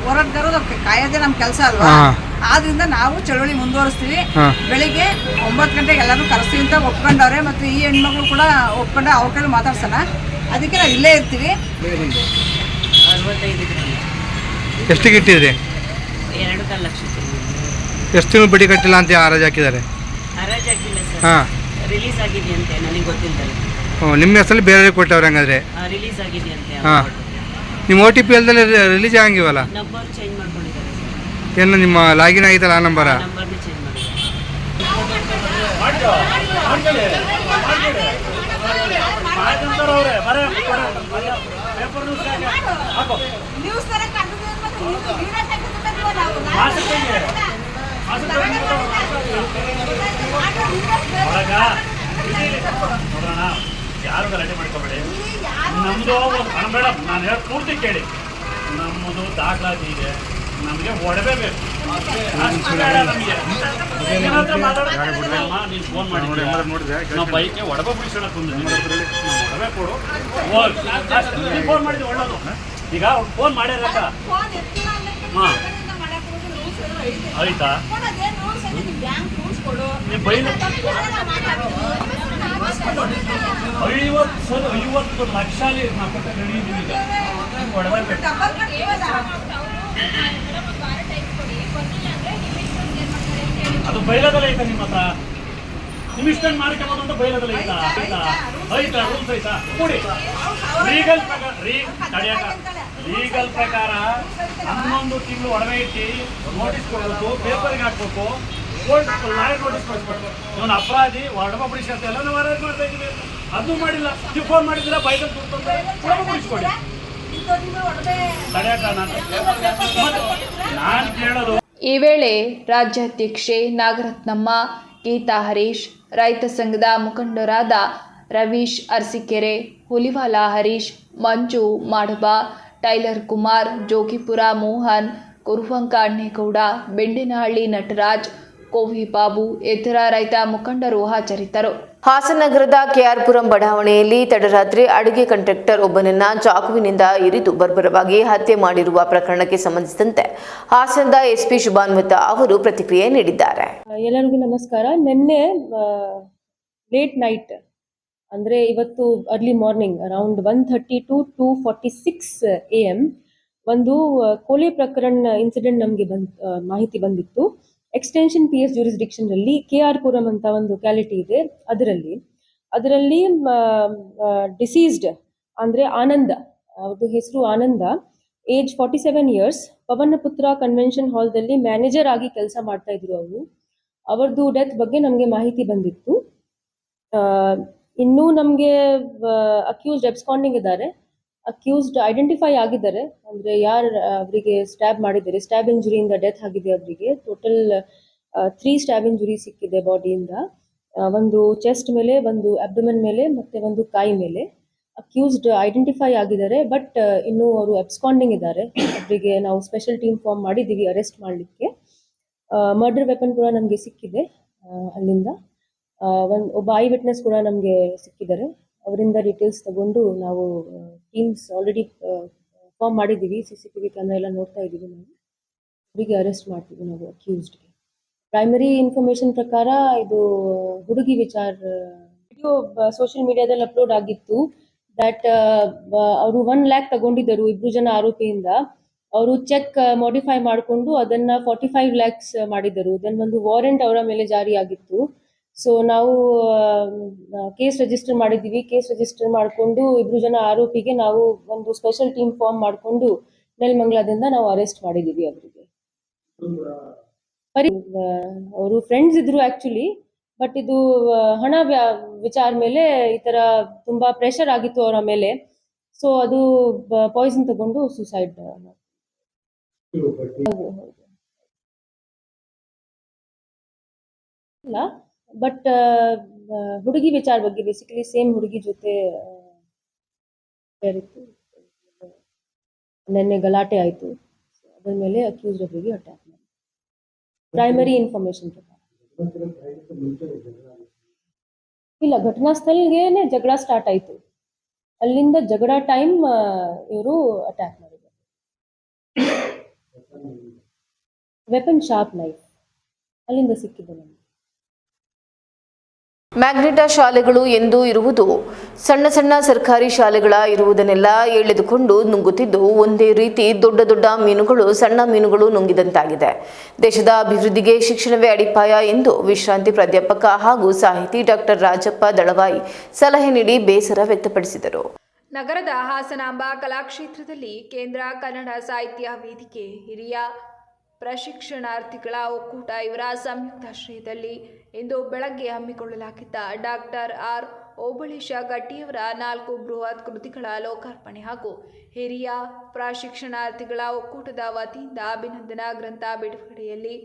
ಹೋರಾಟಗಾರರು ಕಾಯೋದೇ ನಮ್ ಕೆಲಸ ಅಲ್ವಾ. ಆದ್ರಿಂದ ನಾವು ಚಳುವಳಿ ಮುಂದುವರಿಸ್ತೀವಿ. ಬೆಳಿಗ್ಗೆ 9 ಗಂಟೆಗೆ ಎಲ್ಲರೂ ಕರೆಸ್ತೀವಿ ಅಂತ ಒಪ್ಕೊಂಡವ್ರೆ. ಮತ್ತೆ ಈ ಹೆಣ್ಮಕ್ಳು ಕೂಡ ಒಪ್ಕೊಂಡೆ, ಅವ್ರ ಕಡೆ ಮಾತಾಡ್ಸೋಣ. ಅದಕ್ಕೆ ನಾವು ಇಲ್ಲೇ ಇರ್ತೀವಿ. 65 ಎಷ್ಟು ಇಟ್ಟಿದ್ರಿ? 2.5 ಲಕ್ಷ. ಎಷ್ಟು ತಿಂಗಳು ಬಡ್ಡಿ ಕಟ್ಟಿಲ್ಲ ಅಂತ ಹರಾಜು ಹಾಕಿದ್ದಾರೆ? ಹರಾಜು ಹಾಕಿಲ್ಲ ಸರ್, ರಿಲೀಸ್ ಆಗಿದೆಯಂತೆ, ನನಗೆ ಗೊತ್ತಿಲ್ಲ. ನಿಮ್ಮ ಹೆಸರಲ್ಲಿ ಬೇರೆ ಕೊಟ್ಟವ್ರೆ ಹಂಗಾದ್ರೆ? ರಿಲೀಸ್ ಆಗಿದೆಯಂತೆ. ಹಾಂ, ನಿಮ್ಮ OTP ಅಲ್ದಲ್ಲೇ ರಿಲೀಸ್ ಆಗಂಗಿವಲ್ಲ? ನಂಬರ್ ಚೇಂಜ್ ಮಾಡ್ಕೊಂಡಿದ್ದಾರೆ ಸರ್. ಏನು ನಿಮ್ಮ ಲಾಗಿನ್ ಆಗಿತ್ತಲ್ಲ ಆ ನಂಬರಾ? ನಂಬರ್ನ ಚೇಂಜ್ ಮಾಡಿದ್ದಾರೆ. ಯಾರು ಗಲಾಟೆ ಮಾಡ್ಕೋಬೇಡಿ. ನಮ್ಮದು ಬೇಡ, ನಾನು ಹೇಳಿ ಪೂರ್ತಿ ಕೇಳಿ. ನಮ್ಮದು ದಾಖಲಾತಿ ಇದೆ, ನಮಗೆ ಒಡವೆ ಬೇಕು. ನೀನು ಫೋನ್ ಮಾಡಿದ್ರೆ ನಾವು ಬೈಕ್ಗೆ ಒಡವೆ ಬಿಡಿಸೋಣ ಒಡವೆ ಕೊಡು. ಫೋನ್ ಮಾಡಿದ್ರೆ ಒಳ್ಳೇದು. ಈಗ ಫೋನ್ ಮಾಡ್ಯಾರಕ್ಕ. ಹಾಂ ಆಯ್ತಾ, ನೀವು ಬೈಲು 50 ಲಕ್ಷ ನಡೆಯಿದ್ದೀವಿ ಈಗ. ಒಡವೆ ಬೇಕು. ಅದು ಬೈಲದಲ್ಲ ಐತಾ ನಿಮ್ಮ ಹತ್ರ? ಇನ್ವೆಸ್ಟ್ಮೆಂಟ್ ಮಾಡ್ಕೋಬೋದು ಅಂತ ಬೈಲದಲ್ಲ ಐತಾ? ಐತಾ ರೂಲ್ಸ್ ಐತಾ? ಕೊಡಿ. ಲೀಗಲ್ ಪ್ರಕಾರ ಲೀಗಲ್ ಪ್ರಕಾರ 11 ತಿಂಗಳು ಒಡವೆ ಇಟ್ಟು ನೋಟಿಸ್ ಕೊಡಬೇಕು, ಪೇಪರ್ಗೆ ಹಾಕ್ಬೇಕು, ಕೋರ್ಟ್ ಲಾಯರ್ ನೋಟಿಸ್ ಕೊಡಿಸ್ಬೇಕು. ಇವನು ಅಪರಾಧಿ, ಒಡವೆ ಬಿಡಿಸ್ಕೊಳ್ತಾ ಎಲ್ಲ ನಾವು ಅರೇಂಜ್ ಮಾಡ್ತಾ ಇದ್ದೀವಿ. ಅದು ಮಾಡಿಲ್ಲ. ನೀವು ಫೋನ್ ಮಾಡಿದ್ರೆ ಬೈಕಲ್ಲಿ ಕೂತ್ಕೊಂಡ್ರೆ ಒಡವೆ ಬಿಡಿಸ್ಕೊಡಿ. ನಾನು ಕೇಳೋದು. ಈ ವೇಳೆ ರಾಜ್ಯಾಧ್ಯಕ್ಷೆ ನಾಗರತ್ನಮ್ಮ, ಗೀತಾ ಹರೀಶ್, ರೈತ ಸಂಘದ ಮುಖಂಡರಾದ ರವೀಶ್ ಅರಸೀಕೆರೆ, ಹುಲಿವಾಲ ಹರೀಶ್, ಮಂಜು ಮಾಡಬ, ಟೈಲರ್ ಕುಮಾರ್, ಜೋಗಿಪುರ ಮೋಹನ್, ಕುರುವಂಕ ಅಣ್ಣೇಗೌಡ, ಬೆಂಡಿನಹಳ್ಳಿ ನಟರಾಜ್, ಕೋವಿ ಬಾಬು ಇತರ ರೈತ ಮುಖಂಡರು ಹಾಜರಿದ್ದರು. ಹಾಸನನಗರದ ಕೆಆರ್ಪುರಂ ಬಡಾವಣೆಯಲ್ಲಿ ತಡರಾತ್ರಿ ಅಡುಗೆ ಕಂಟ್ರಾಕ್ಟರ್ ಒಬ್ಬನನ್ನ ಚಾಕುವಿನಿಂದ ಇರಿದು ಬರ್ಬರವಾಗಿ ಹತ್ಯೆ ಮಾಡಿರುವ ಪ್ರಕರಣಕ್ಕೆ ಸಂಬಂಧಿಸಿದಂತೆ ಹಾಸನದ SP ಶುಭಾನ್ವಿತ ಅವರು ಪ್ರತಿಕ್ರಿಯೆ ನೀಡಿದ್ದಾರೆ. ಎಲ್ಲರಿಗೂ ನಮಸ್ಕಾರ. ನಿನ್ನೆ ಲೇಟ್ ನೈಟ್ ಅಂದರೆ ಇವತ್ತು early morning around 1:30 to 2:46 AM ಒಂದು ಕೊಲೆ ಪ್ರಕರಣ ಇನ್ಸಿಡೆಂಟ್ ನಮಗೆ ಮಾಹಿತಿ ಬಂದಿತ್ತು. ಎಕ್ಸ್ಟೆನ್ಷನ್ PS ಜ್ಯೂರಿಸ್ಡಿಕ್ಷನ್ನಲ್ಲಿ KR ಪುರಂ ಅಂತ ಒಂದು ಲೊಕ್ಯಾಲಿಟಿ ಇದೆ. ಅದರಲ್ಲಿ ಡಿಸೀಸ್ಡ್ ಅಂದರೆ ಆನಂದ, ಅವ್ರದ್ದು ಹೆಸರು ಆನಂದ, ಏಜ್ 47 years, ಪವನಪುತ್ರ ಕನ್ವೆನ್ಷನ್ ಹಾಲ್ದಲ್ಲಿ ಮ್ಯಾನೇಜರ್ ಆಗಿ ಕೆಲಸ ಮಾಡ್ತಾ ಇದ್ರು ಅವರು. ಅವ್ರದ್ದು ಡೆತ್ ಬಗ್ಗೆ ನಮಗೆ ಮಾಹಿತಿ ಬಂದಿತ್ತು. ಇನ್ನೂ ನಮಗೆ ಅಕ್ಯೂಸ್ಡ್ ಎಬ್ಸ್ಕಾಂಡಿಂಗ್ ಇದ್ದಾರೆ. ಅಕ್ಯೂಸ್ಡ್ ಐಡೆಂಟಿಫೈ ಆಗಿದ್ದಾರೆ, ಅಂದರೆ ಯಾರು ಅವರಿಗೆ ಸ್ಟ್ಯಾಬ್ ಮಾಡಿದ್ದಾರೆ, ಸ್ಟ್ಯಾಬ್ ಇಂಜುರಿಯಿಂದ ಡೆತ್ ಆಗಿದೆ. ಅವರಿಗೆ ಟೋಟಲ್ 3 ಸ್ಟ್ಯಾಬ್ ಇಂಜುರಿ ಸಿಕ್ಕಿದೆ ಬಾಡಿಯಿಂದ. ಒಂದು ಚೆಸ್ಟ್ ಮೇಲೆ, ಒಂದು ಅಬ್ಡಮನ್ ಮೇಲೆ, ಮತ್ತು ಒಂದು ಕೈ ಮೇಲೆ. ಅಕ್ಯೂಸ್ಡ್ ಐಡೆಂಟಿಫೈ ಆಗಿದ್ದಾರೆ, ಬಟ್ ಇನ್ನೂ ಅವರು ಎಬ್ಸ್ಕಾಂಡಿಂಗ್ ಇದ್ದಾರೆ. ಅವರಿಗೆ ನಾವು ಸ್ಪೆಷಲ್ ಟೀಮ್ ಫಾರ್ಮ್ ಮಾಡಿದ್ದೀವಿ ಅರೆಸ್ಟ್ ಮಾಡಲಿಕ್ಕೆ. ಮರ್ಡರ್ ವೆಪನ್ ಕೂಡ ನಮಗೆ ಸಿಕ್ಕಿದೆ ಅಲ್ಲಿಂದ. ಒಬ್ಬ ಐ ವಿಟ್ನೆಸ್ ಕೂಡ ನಮಗೆ ಸಿಕ್ಕಿದ್ದಾರೆ. ಅವರಿಂದ ಡೀಟೇಲ್ಸ್ ತಗೊಂಡು ನಾವು ಟೀಮ್ಸ್ ಆಲ್ರೆಡಿ ಫಾರ್ಮ್ ಮಾಡಿದ್ದೀವಿ. CCTV ಕ್ಯಾಮ್ರಾ ಎಲ್ಲ ನೋಡ್ತಾ ಇದ್ದೀವಿ. ನಾವು ಅವರಿಗೆ ಅರೆಸ್ಟ್ ಮಾಡ್ತೀವಿ ನಾವು ಅಕ್ಯೂಸ್ಡ್ಗೆ. ಪ್ರೈಮರಿ ಇನ್ಫಾರ್ಮೇಷನ್ ಪ್ರಕಾರ ಇದು ಹುಡುಗಿ ವಿಚಾರ. ವಿಡಿಯೋ ಸೋಷಿಯಲ್ ಮೀಡಿಯಾದಲ್ಲಿ ಅಪ್ಲೋಡ್ ಆಗಿತ್ತು. ದಟ್ ಅವರು 1 lakh ತಗೊಂಡಿದ್ದರು 2 ಜನ ಆರೋಪಿಯಿಂದ. ಅವರು ಚೆಕ್ ಮಾಡಿಫೈ ಮಾಡಿಕೊಂಡು ಅದನ್ನು 45 lakhs ಮಾಡಿದ್ದರು. ದೆನ್ ಒಂದು ವಾರೆಂಟ್ ಅವರ ಮೇಲೆ ಜಾರಿ ಆಗಿತ್ತು. ಸೊ ನಾವು ಕೇಸ್ ರಿಜಿಸ್ಟರ್ ಮಾಡಿದ್ದೀವಿ. ಕೇಸ್ ರಿಜಿಸ್ಟರ್ ಮಾಡಿಕೊಂಡು 2 ಜನ ಆರೋಪಿಗೆ ನಾವು ಒಂದು ಸ್ಪೆಷಲ್ ಟೀಮ್ ಫಾರ್ಮ್ ಮಾಡಿಕೊಂಡು ನೆಲಮಂಗಲದಿಂದ ನಾವು ಅರೆಸ್ಟ್ ಮಾಡಿದ್ದೀವಿ. ಅವರಿಗೆ ಅವರು ಫ್ರೆಂಡ್ಸ್ ಇದ್ರು ಆ್ಯಕ್ಚುಲಿ, ಬಟ್ ಇದು ಹಣ ವಿಚಾರ ಮೇಲೆ ಈ ಥರ ತುಂಬ ಪ್ರೆಷರ್ ಆಗಿತ್ತು ಅವರ ಮೇಲೆ. ಸೊ ಅದು ಪಾಯ್ಸನ್ ತಗೊಂಡು ಸುಸೈಡ್. ಇಲ್ಲ, ಬಟ್ ಹುಡುಗಿ ವಿಚಾರ ಬಗ್ಗೆ ಬೇಸಿಕಲಿ ಸೇಮ್ ಹುಡುಗಿ ಜೊತೆ ಇತ್ತು. ನೆನ್ನೆ ಗಲಾಟೆ ಆಯಿತು. ಅದರ ಮೇಲೆ ಅಕ್ಯೂಸ್ಡ್ ಅವರಿಗೆ ಅಟ್ಯಾಕ್ ಮಾಡಿ. ಪ್ರೈಮರಿ ಇನ್ಫಾರ್ಮೇಶನ್ ಪ್ರಕಾರ ಇಲ್ಲ, ಘಟನಾ ಸ್ಥಳಗೇನೆ ಜಗಳ ಸ್ಟಾರ್ಟ್ ಆಯಿತು. ಅಲ್ಲಿಂದ ಜಗಳ ಟೈಮ್ ಇವರು ಅಟ್ಯಾಕ್ ಮಾಡಿದ್ದಾರೆ. ವೆಪನ್ ಶಾರ್ಪ್ ನೈಫ್ ಅಲ್ಲಿಂದ ಸಿಕ್ಕಿದೆ ನಮಗೆ. ಮ್ಯಾಗ್ನೆಟಾ ಶಾಲೆಗಳು ಎಂದು ಇರುವುದು ಸಣ್ಣ ಸಣ್ಣ ಸರ್ಕಾರಿ ಶಾಲೆಗಳ ಇರುವುದನ್ನೆಲ್ಲ ಎಳೆದುಕೊಂಡು ನುಂಗುತ್ತಿದ್ದು ಒಂದೇ ರೀತಿ ದೊಡ್ಡ ದೊಡ್ಡ ಮೀನುಗಳು ಸಣ್ಣ ಮೀನುಗಳು ನುಂಗಿದಂತಾಗಿದೆ. ದೇಶದ ಅಭಿವೃದ್ಧಿಗೆ ಶಿಕ್ಷಣವೇ ಅಡಿಪಾಯ ಎಂದು ವಿಶ್ರಾಂತಿ ಪ್ರಾಧ್ಯಾಪಕ ಹಾಗೂ ಸಾಹಿತಿ ಡಾಕ್ಟರ್ ರಾಜಪ್ಪ ದಳವಾಯಿ ಸಲಹೆ ನೀಡಿ ಬೇಸರ ವ್ಯಕ್ತಪಡಿಸಿದರು. ನಗರದ ಹಾಸನಾಂಬ ಕಲಾಕ್ಷೇತ್ರದಲ್ಲಿ ಕೇಂದ್ರ ಕನ್ನಡ ಸಾಹಿತ್ಯ ವೇದಿಕೆ ಹಿರಿಯ ಪ್ರಶಿಕ್ಷಣಾರ್ಥಿಗಳ ಒಕ್ಕೂಟ ಇವರ ಸಂಯುಕ್ತಾಶ್ರಯದಲ್ಲಿ ಇಂದು ಬೆಳಗ್ಗೆ ಹಮ್ಮಿಕೊಳ್ಳಲಾಗಿದ್ದ ಡಾಕ್ಟರ್ ಆರ್ ಓಬಳೇಶ ಗಟ್ಟಿಯವರ 4 ಬೃಹತ್ ಕೃತಿಗಳ ಲೋಕಾರ್ಪಣೆ ಹಾಗೂ ಹಿರಿಯ ಪ್ರಶಿಕ್ಷಣಾರ್ಥಿಗಳ ಒಕ್ಕೂಟದ ವತಿಯಿಂದ ಅಭಿನಂದನಾ ಗ್ರಂಥ ಬಿಡುಗಡೆಯಲ್ಲಿ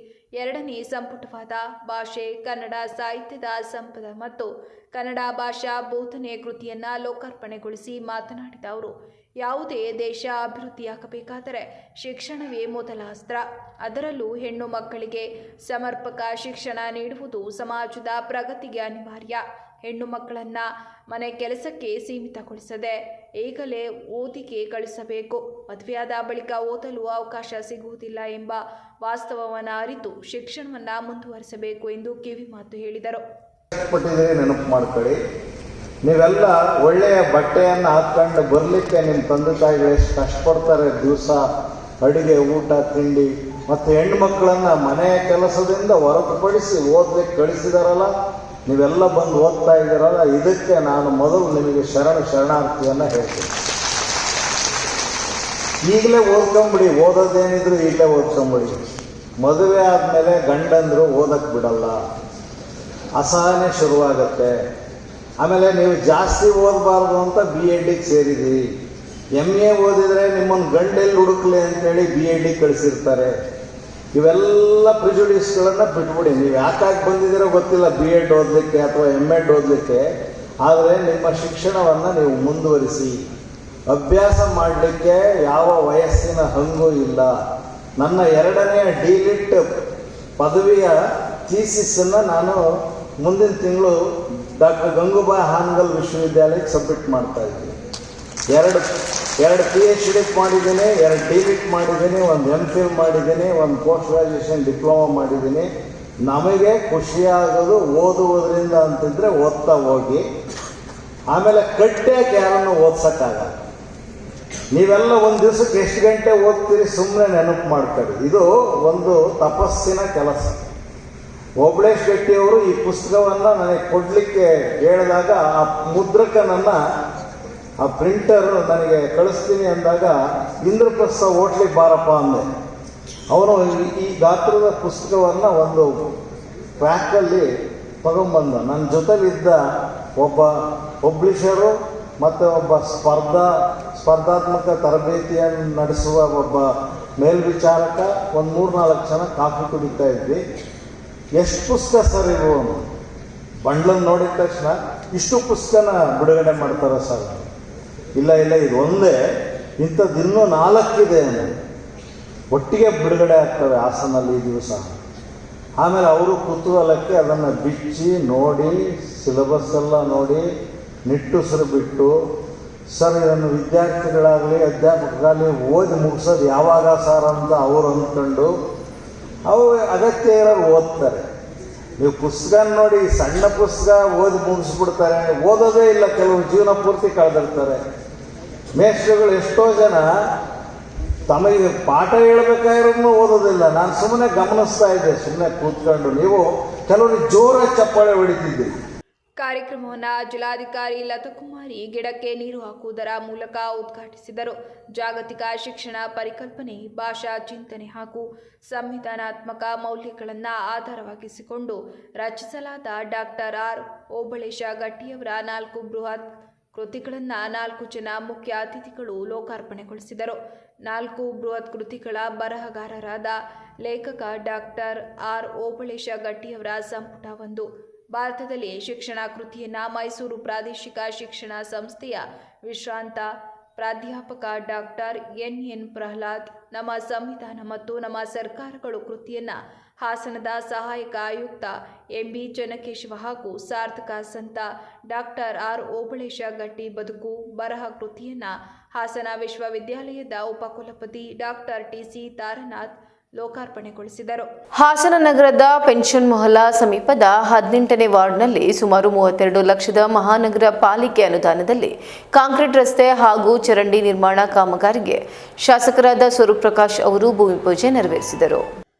2ನೇ ಸಂಪುಟವಾದ ಭಾಷೆ ಕನ್ನಡ ಸಾಹಿತ್ಯದ ಸಂಪದ ಮತ್ತು ಕನ್ನಡ ಭಾಷಾ ಬೋಧನೆ ಕೃತಿಯನ್ನು ಲೋಕಾರ್ಪಣೆಗೊಳಿಸಿ ಮಾತನಾಡಿದ ಅವರು, ಯಾವುದೇ ದೇಶ ಅಭಿವೃದ್ಧಿಯಾಗಬೇಕಾದರೆ ಶಿಕ್ಷಣವೇ ಮೊದಲ ಅಸ್ತ್ರ. ಅದರಲ್ಲೂ ಹೆಣ್ಣು ಮಕ್ಕಳಿಗೆ ಸಮರ್ಪಕ ಶಿಕ್ಷಣ ನೀಡುವುದು ಸಮಾಜದ ಪ್ರಗತಿಗೆ ಅನಿವಾರ್ಯ. ಹೆಣ್ಣು ಮಕ್ಕಳನ್ನು ಮನೆ ಕೆಲಸಕ್ಕೆ ಸೀಮಿತಗೊಳಿಸದೆ ಈಗಲೇ ಓದಿಗೆ ಕಳಿಸಬೇಕು. ಮದುವೆಯಾದ ಬಳಿಕ ಓದಲು ಅವಕಾಶ ಸಿಗುವುದಿಲ್ಲ ಎಂಬ ವಾಸ್ತವವನ್ನು ಅರಿತು ಶಿಕ್ಷಣವನ್ನು ಮುಂದುವರಿಸಬೇಕು ಎಂದು ಕಿವಿಮಾತು ಹೇಳಿದರು. ನೆನಪು ಮಾಡ್ಕೊಳ್ಳಿ, ನೀವೆಲ್ಲ ಒಳ್ಳೆಯ ಬಟ್ಟೆಯನ್ನು ಹಾಕ್ಕೊಂಡು ಬರಲಿಕ್ಕೆ ನಿಮ್ಮ ತಂದೆ ತಾಯಿಗಳು ಎಷ್ಟು ಕಷ್ಟಪಡ್ತಾರೆ. ದಿವಸ ಅಡುಗೆ, ಊಟ, ತಿಂಡಿ ಮತ್ತು ಹೆಣ್ಮಕ್ಳನ್ನು ಮನೆಯ ಕೆಲಸದಿಂದ ಹೊರತುಪಡಿಸಿ ಓದಲಿಕ್ಕೆ ಕಳಿಸಿದಾರಲ್ಲ, ನೀವೆಲ್ಲ ಬಂದು ಓದ್ತಾ ಇದ್ದೀರಲ್ಲ, ಇದಕ್ಕೆ ನಾನು ಮೊದಲು ನಿಮಗೆ ಶರಣಾರ್ಥಿಯನ್ನು ಹೇಳ್ತೀನಿ. ಈಗಲೇ ಓದ್ಕೊಂಬಿಡಿ, ಓದೋದೇನಿದ್ರು ಈಗಲೇ ಓದ್ಕೊಂಬಿಡಿ. ಮದುವೆ ಆದಮೇಲೆ ಗಂಡಂದರು ಓದಕ್ಕೆ ಬಿಡಲ್ಲ, ಅಸಹನೆ ಶುರುವಾಗತ್ತೆ. ಆಮೇಲೆ ನೀವು ಜಾಸ್ತಿ ಓದಬಾರ್ದು ಅಂತ BEdಗೆ ಸೇರಿದ್ದೀರಿ. MA ಓದಿದರೆ ನಿಮ್ಮನ್ನು ಗಂಡೆಲ್ಲಿ ಹುಡುಕ್ಲಿ ಅಂತೇಳಿ BEd ಕಳಿಸಿರ್ತಾರೆ. ಇವೆಲ್ಲ ಪ್ರಿಜುಡಿಸ್ಗಳನ್ನು ಬಿಟ್ಬಿಡಿ. ನೀವು ಯಾಕಾಗಿ ಬಂದಿದ್ದೀರೋ ಗೊತ್ತಿಲ್ಲ BEd ಓದಲಿಕ್ಕೆ ಅಥವಾ MAd ಓದಲಿಕ್ಕೆ, ಆದರೆ ನಿಮ್ಮ ಶಿಕ್ಷಣವನ್ನು ನೀವು ಮುಂದುವರಿಸಿ. ಅಭ್ಯಾಸ ಮಾಡಲಿಕ್ಕೆ ಯಾವ ವಯಸ್ಸಿನ ಹಂಗೂ ಇಲ್ಲ. ನನ್ನ 2ನೇ D.Litt ಪದವಿಯ ಥೀಸಿಸನ್ನು ನಾನು ಮುಂದಿನ ತಿಂಗಳು ಡಾಕ್ಟರ್ ಗಂಗೂಬಾಯಿ ಹಾನಗಲ್ ವಿಶ್ವವಿದ್ಯಾಲಯಕ್ಕೆ ಸಬ್ಮಿಟ್ ಮಾಡ್ತಾ ಇದ್ದೀನಿ. 2 PhD ಮಾಡಿದ್ದೀನಿ, 2 D.Litt ಮಾಡಿದ್ದೀನಿ, 1 MPhil ಮಾಡಿದ್ದೀನಿ, 1 ಪೋಸ್ಟ್ ಗ್ರಾಜ್ಯುಯೇಷನ್ ಡಿಪ್ಲೊಮಾ ಮಾಡಿದ್ದೀನಿ. ನಮಗೆ ಖುಷಿಯಾಗೋದು ಓದುವುದರಿಂದ ಅಂತಿದ್ರೆ ಓದ್ತಾ ಹೋಗಿ. ಆಮೇಲೆ ಕಟ್ಟಾಗಿ ಯಾರನ್ನು ಓದ್ಸೋಕ್ಕಾಗಲ್ಲ. ನೀವೆಲ್ಲ ಒಂದು ದಿವಸಕ್ಕೆ ಎಷ್ಟು ಗಂಟೆ ಓದ್ತೀರಿ ಸುಮ್ಮನೆ ನೆನಪು ಮಾಡ್ಕೊಳ್ಳಿ. ಇದು ಒಂದು ತಪಸ್ಸಿನ ಕೆಲಸ. ಓಬಳೇಶ್ ಗಟ್ಟಿಯವರು ಈ ಪುಸ್ತಕವನ್ನು ನನಗೆ ಕೊಡಲಿಕ್ಕೆ ಹೇಳಿದಾಗ ಆ ಮುದ್ರಕನನ್ನು, ಆ ಪ್ರಿಂಟರ್ ನನಗೆ ಕಳಿಸ್ತೀನಿ ಅಂದಾಗ ಇಂದ್ರಪ್ರಸ್ಥ ಹೋಟ್ಲಿಗೆ ಬಾರಪ್ಪ ಅಂದೆ. ಅವನು ಈ ಗಾತ್ರದ ಪುಸ್ತಕವನ್ನು ಒಂದು ಪ್ಯಾಕಲ್ಲಿ ತಗೊಂಬಂದ. ನನ್ನ ಜೊತೆಲಿದ್ದ ಒಬ್ಬ ಪಬ್ಲಿಷರು ಮತ್ತು ಒಬ್ಬ ಸ್ಪರ್ಧಾತ್ಮಕ ತರಬೇತಿಯನ್ನು ನಡೆಸುವ ಒಬ್ಬ ಮೇಲ್ವಿಚಾರಕ, ಒಂದು 3-4 ಜನ ಕಾಫಿ ಕುಡಿತಾ ಇದ್ವಿ. ಎಷ್ಟು ಪುಸ್ತಕ ಸರ್ ಇವು? ಬಂಡ್ಲನ್ನು ನೋಡಿದ ತಕ್ಷಣ ಇಷ್ಟು ಪುಸ್ತಕನ ಬಿಡುಗಡೆ ಮಾಡ್ತಾರೆ ಸರ್. ಇಲ್ಲ ಇದು ಒಂದೇ, ಇಂಥದ್ದು ಇನ್ನೂ 4 ಇದೆ, ಒಟ್ಟಿಗೆ ಬಿಡುಗಡೆ ಆಗ್ತವೆ ಹಾಸನಲ್ಲಿ ಈ ದಿವಸ. ಆಮೇಲೆ ಅವರು ಕುತೂಹಲಕ್ಕೆ ಅದನ್ನು ಬಿಚ್ಚಿ ನೋಡಿ, ಸಿಲೆಬಸ್ ಎಲ್ಲ ನೋಡಿ, ನಿಟ್ಟುಸಿರು ಬಿಟ್ಟು, ಸರ್ ಇದನ್ನು ವಿದ್ಯಾರ್ಥಿಗಳಾಗಲಿ ಅಧ್ಯಾಪಕರಾಗಲಿ ಓದಿ ಮುಗಿಸೋದು ಯಾವಾಗ ಸರ್ ಅಂತ ಅವರು ಅಂದ್ಕೊಂಡು ಅವು ಅಗತ್ಯ ಇರೋರು ಓದ್ತಾರೆ. ನೀವು ಪುಸ್ತಕ ನೋಡಿ, ಸಣ್ಣ ಪುಸ್ತಕ ಓದಿ ಮುಗಿಸ್ಬಿಡ್ತಾರೆ, ಓದೋದೇ ಇಲ್ಲ. ಕೆಲವರು ಜೀವನ ಪೂರ್ತಿ ಕಳೆದಿರ್ತಾರೆ. ಮೇಷ್ಟ್ರುಗಳು ಎಷ್ಟೋ ಜನ ತಮಗೆ ಪಾಠ ಹೇಳ್ಬೇಕಾಗಿರೋದನ್ನು ಓದೋದಿಲ್ಲ. ನಾನು ಸುಮ್ಮನೆ ಗಮನಿಸ್ತಾ ಇದ್ದೆ, ಸುಮ್ಮನೆ ಕೂತ್ಕೊಂಡು. ನೀವು ಕೆಲವರಿಗೆ ಜೋರಾಗಿ ಚಪ್ಪಾಳೆ ಹೊಡಿತಿದ್ರಿ. ಕಾರ್ಯಕ್ರಮವನ್ನು ಜಿಲ್ಲಾಧಿಕಾರಿ ಲತಾಕುಮಾರಿ ಗಿಡಕ್ಕೆ ನೀರು ಹಾಕುವುದರ ಮೂಲಕ ಉದ್ಘಾಟಿಸಿದರು. ಜಾಗತಿಕ ಶಿಕ್ಷಣ ಪರಿಕಲ್ಪನೆ, ಭಾಷಾ ಚಿಂತನೆ ಹಾಗೂ ಸಂವಿಧಾನಾತ್ಮಕ ಮೌಲ್ಯಗಳನ್ನು ಆಧಾರವಾಗಿಸಿಕೊಂಡು ರಚಿಸಲಾದ ಡಾಕ್ಟರ್ ಆರ್ ಓಬಳೇಶ ಗಟ್ಟಿಯವರ 4 ಬೃಹತ್ ಕೃತಿಗಳನ್ನು 4 ಜನ ಮುಖ್ಯ ಅತಿಥಿಗಳು ಲೋಕಾರ್ಪಣೆಗೊಳಿಸಿದರು. 4 ಬೃಹತ್ ಕೃತಿಗಳ ಬರಹಗಾರರಾದ ಲೇಖಕ ಡಾಕ್ಟರ್ ಆರ್ ಓಬಳೇಶ ಗಟ್ಟಿಯವರ ಸಂಪುಟ 1 ಭಾರತದಲ್ಲಿ ಶಿಕ್ಷಣ ಕೃತಿಯನ್ನು ಮೈಸೂರು ಪ್ರಾದೇಶಿಕ ಶಿಕ್ಷಣ ಸಂಸ್ಥೆಯ ವಿಶ್ರಾಂತ ಪ್ರಾಧ್ಯಾಪಕ ಡಾಕ್ಟರ್ ಎನ್ ಪ್ರಹ್ಲಾದ್, ನಮ್ಮ ಸಂವಿಧಾನ ಮತ್ತು ನಮ್ಮ ಸರ್ಕಾರಗಳು ಕೃತಿಯನ್ನು ಹಾಸನದ ಸಹಾಯಕ ಆಯುಕ್ತ MB ಚೆನ್ನಕೇಶವ ಹಾಗೂ ಸಾರ್ಥಕ ಸಂತ ಡಾಕ್ಟರ್ ಆರ್ ಓಬಳೇಶ ಗಟ್ಟಿ ಬದುಕು ಬರಹ ಕೃತಿಯನ್ನು ಹಾಸನ ವಿಶ್ವವಿದ್ಯಾಲಯದ ಉಪಕುಲಪತಿ ಡಾಕ್ಟರ್ TC ತಾರನಾಥ್ ಲೋಕಾರ್ಪಣೆಗೊಳಿಸಿದರು. ಹಾಸನ ನಗರದ ಪೆನ್ಷನ್ ಮೊಹಲ್ಲಾ ಸಮೀಪದ 18ನೇ ವಾರ್ಡ್ನಲ್ಲಿ ಸುಮಾರು 32 ಲಕ್ಷದ ಮಹಾನಗರ ಪಾಲಿಕೆ ಅನುದಾನದಲ್ಲಿ ಕಾಂಕ್ರೀಟ್ ರಸ್ತೆ ಹಾಗೂ ಚರಂಡಿ ನಿರ್ಮಾಣ ಕಾಮಗಾರಿಗೆ ಶಾಸಕರಾದ ಸ್ವರೂಪ್ ಪ್ರಕಾಶ್ ಅವರು ಭೂಮಿ ಪೂಜೆ ನೆರವೇರಿಸಿದರು.